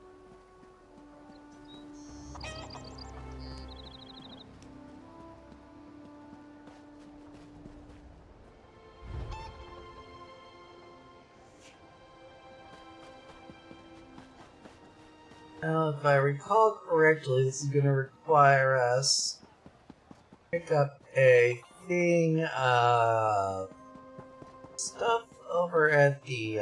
Now, if I recall correctly, this is going to require us to pick up a thing of stuff over at the,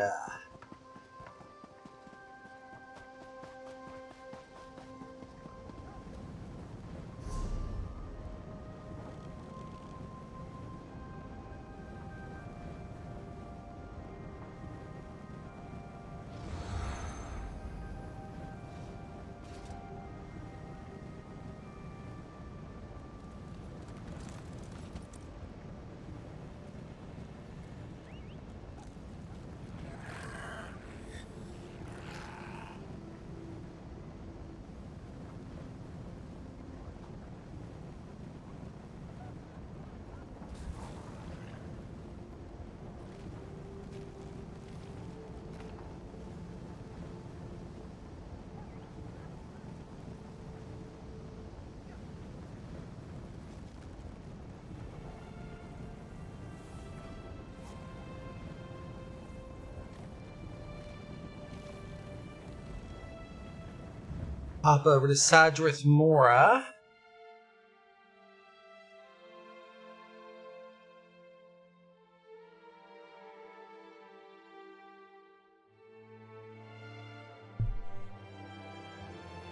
hop over to Sadrith Mora.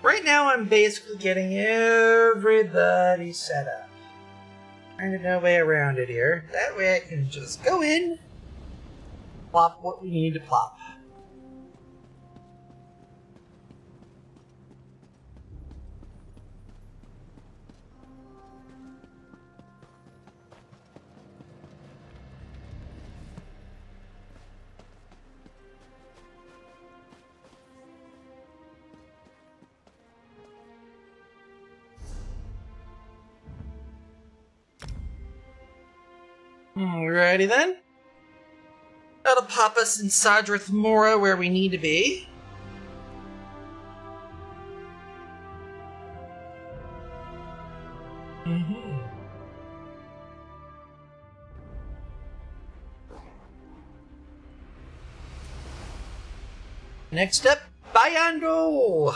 Right now I'm basically getting everybody set up. There's no way around it here. That way I can just go in, plop what we need to plop. Alrighty then. That'll pop us in Sadrith Mora where we need to be. Next up, Bayando!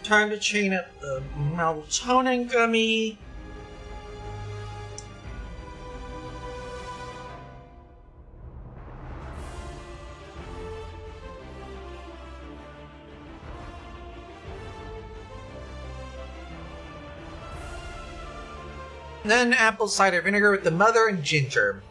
Time to chain up the melatonin gummy. Then apple cider vinegar with the mother and ginger.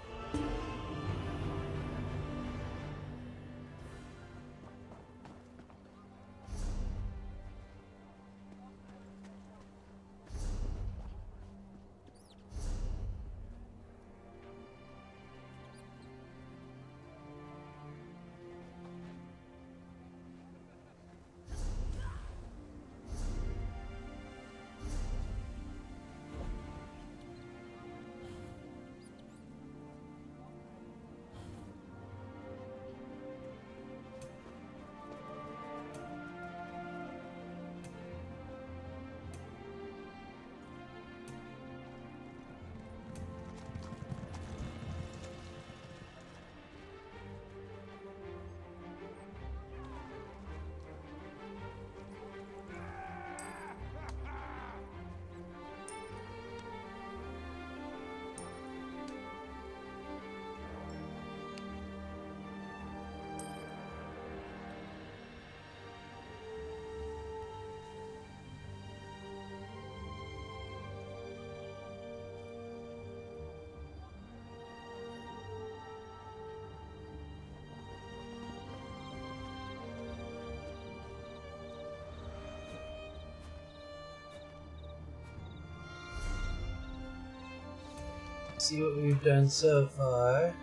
See what we've done so far.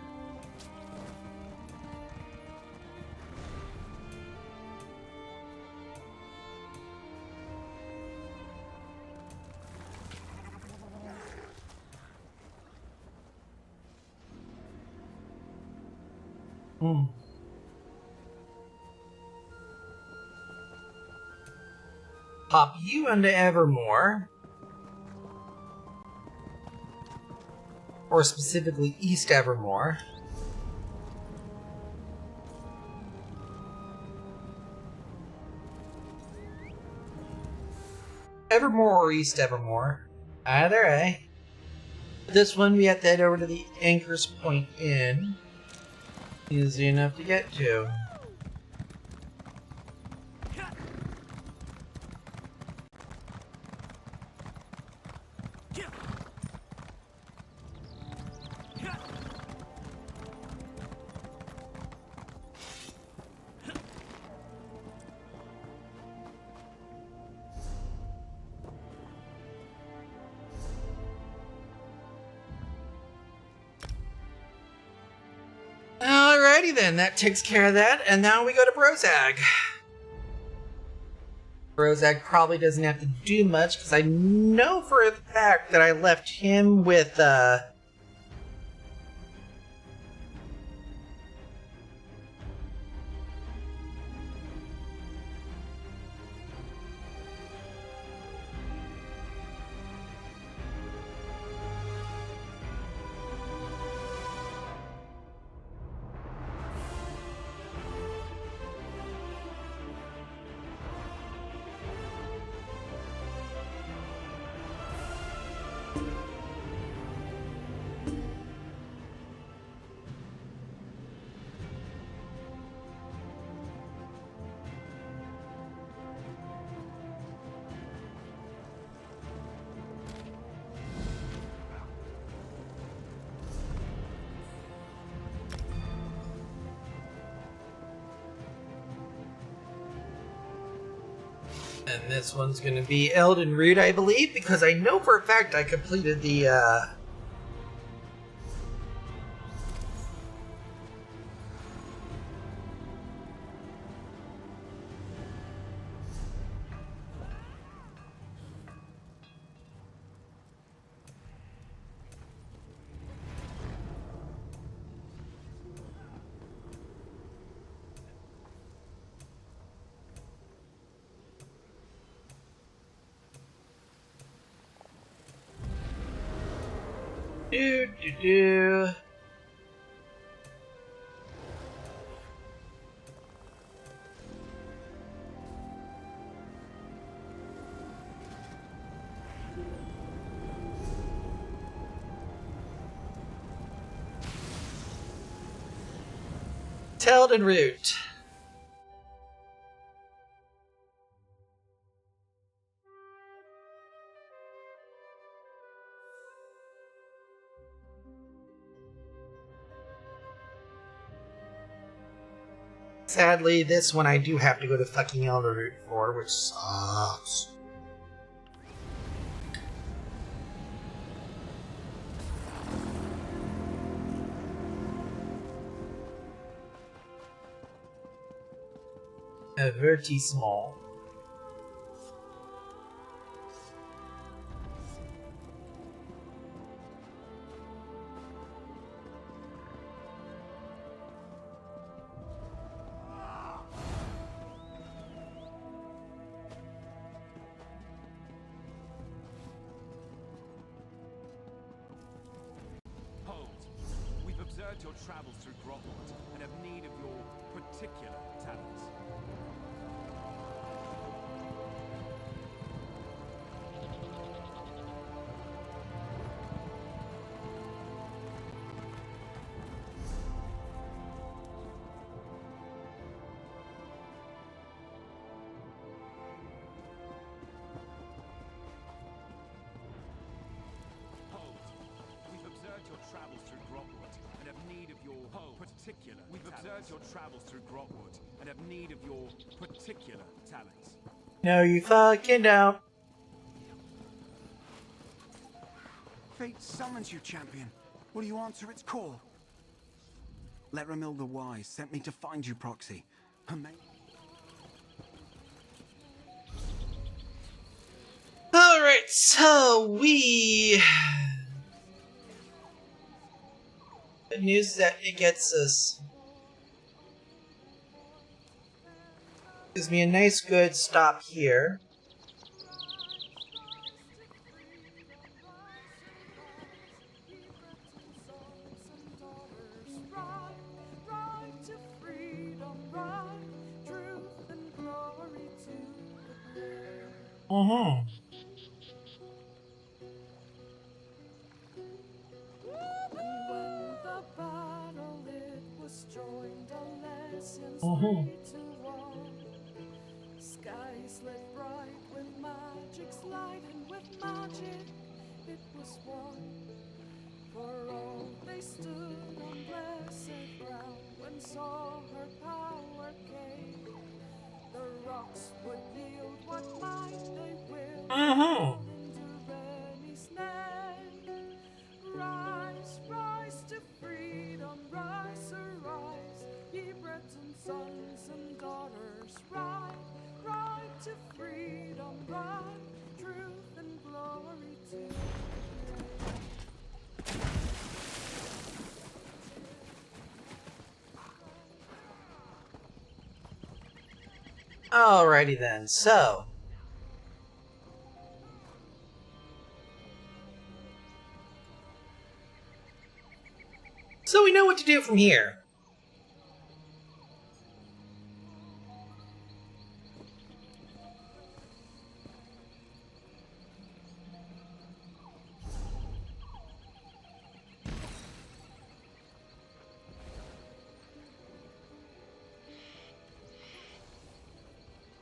Pop you into Evermore. Or specifically East Evermore. Evermore or East Evermore. Either way. This one we have to head over to the Anchor's Point Inn. Easy enough to get to. Alrighty then, that takes care of that, and now we go to Brozag. Brozag probably doesn't have to do much, because I know for a fact that I left him with, and this one's gonna be Elden Root, I believe, because I know for a fact I completed the, Do. Teldin Root. Sadly, this one I do have to go to fucking Elder Root for, which sucks. Avertissement. Hold. We've observed your travels through Grotwood and have need of your particular talents. Your travels through Grotwood and have need of your particular. We've observed your travels through Grotwood and have need of your particular talents. No, you fucking don't. Fate summons you, champion. Will you answer its call? Leramil the Wise sent me to find you, Proxy. Her main... Alright, so we... The news that it gets us gives me a nice good stop here. Skies lit bright with magic's light, and with magic it was won. For all they stood on blessed ground when saw her power came. The rocks would yield what might they will. Into Rennie's name. Rise, rise to freedom, rise, arise, ye Breton sons and daughters, ride, ride to freedom, ride, truth and glory to Alrighty then, so we know what to do from here.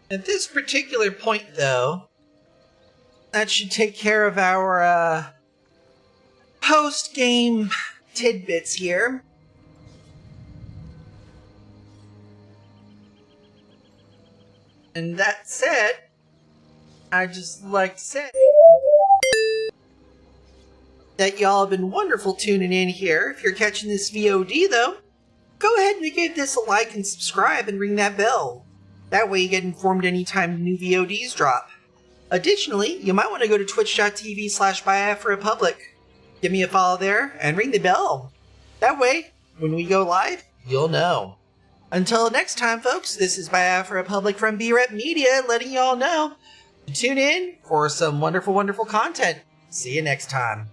At this particular point, though, that should take care of our post-game tidbits here. And that said, I'd just like to say that y'all have been wonderful tuning in here. If you're catching this VOD, though, go ahead and give this a like and subscribe and ring that bell. That way you get informed anytime new VODs drop. Additionally, you might want to go to twitch.tv/BiafraRepublic. Give me a follow there and ring the bell. That way, when we go live, you'll know. Until next time, folks, this is Biafra Republic from BREP Media letting y'all know to tune in for some wonderful, wonderful content. See you next time.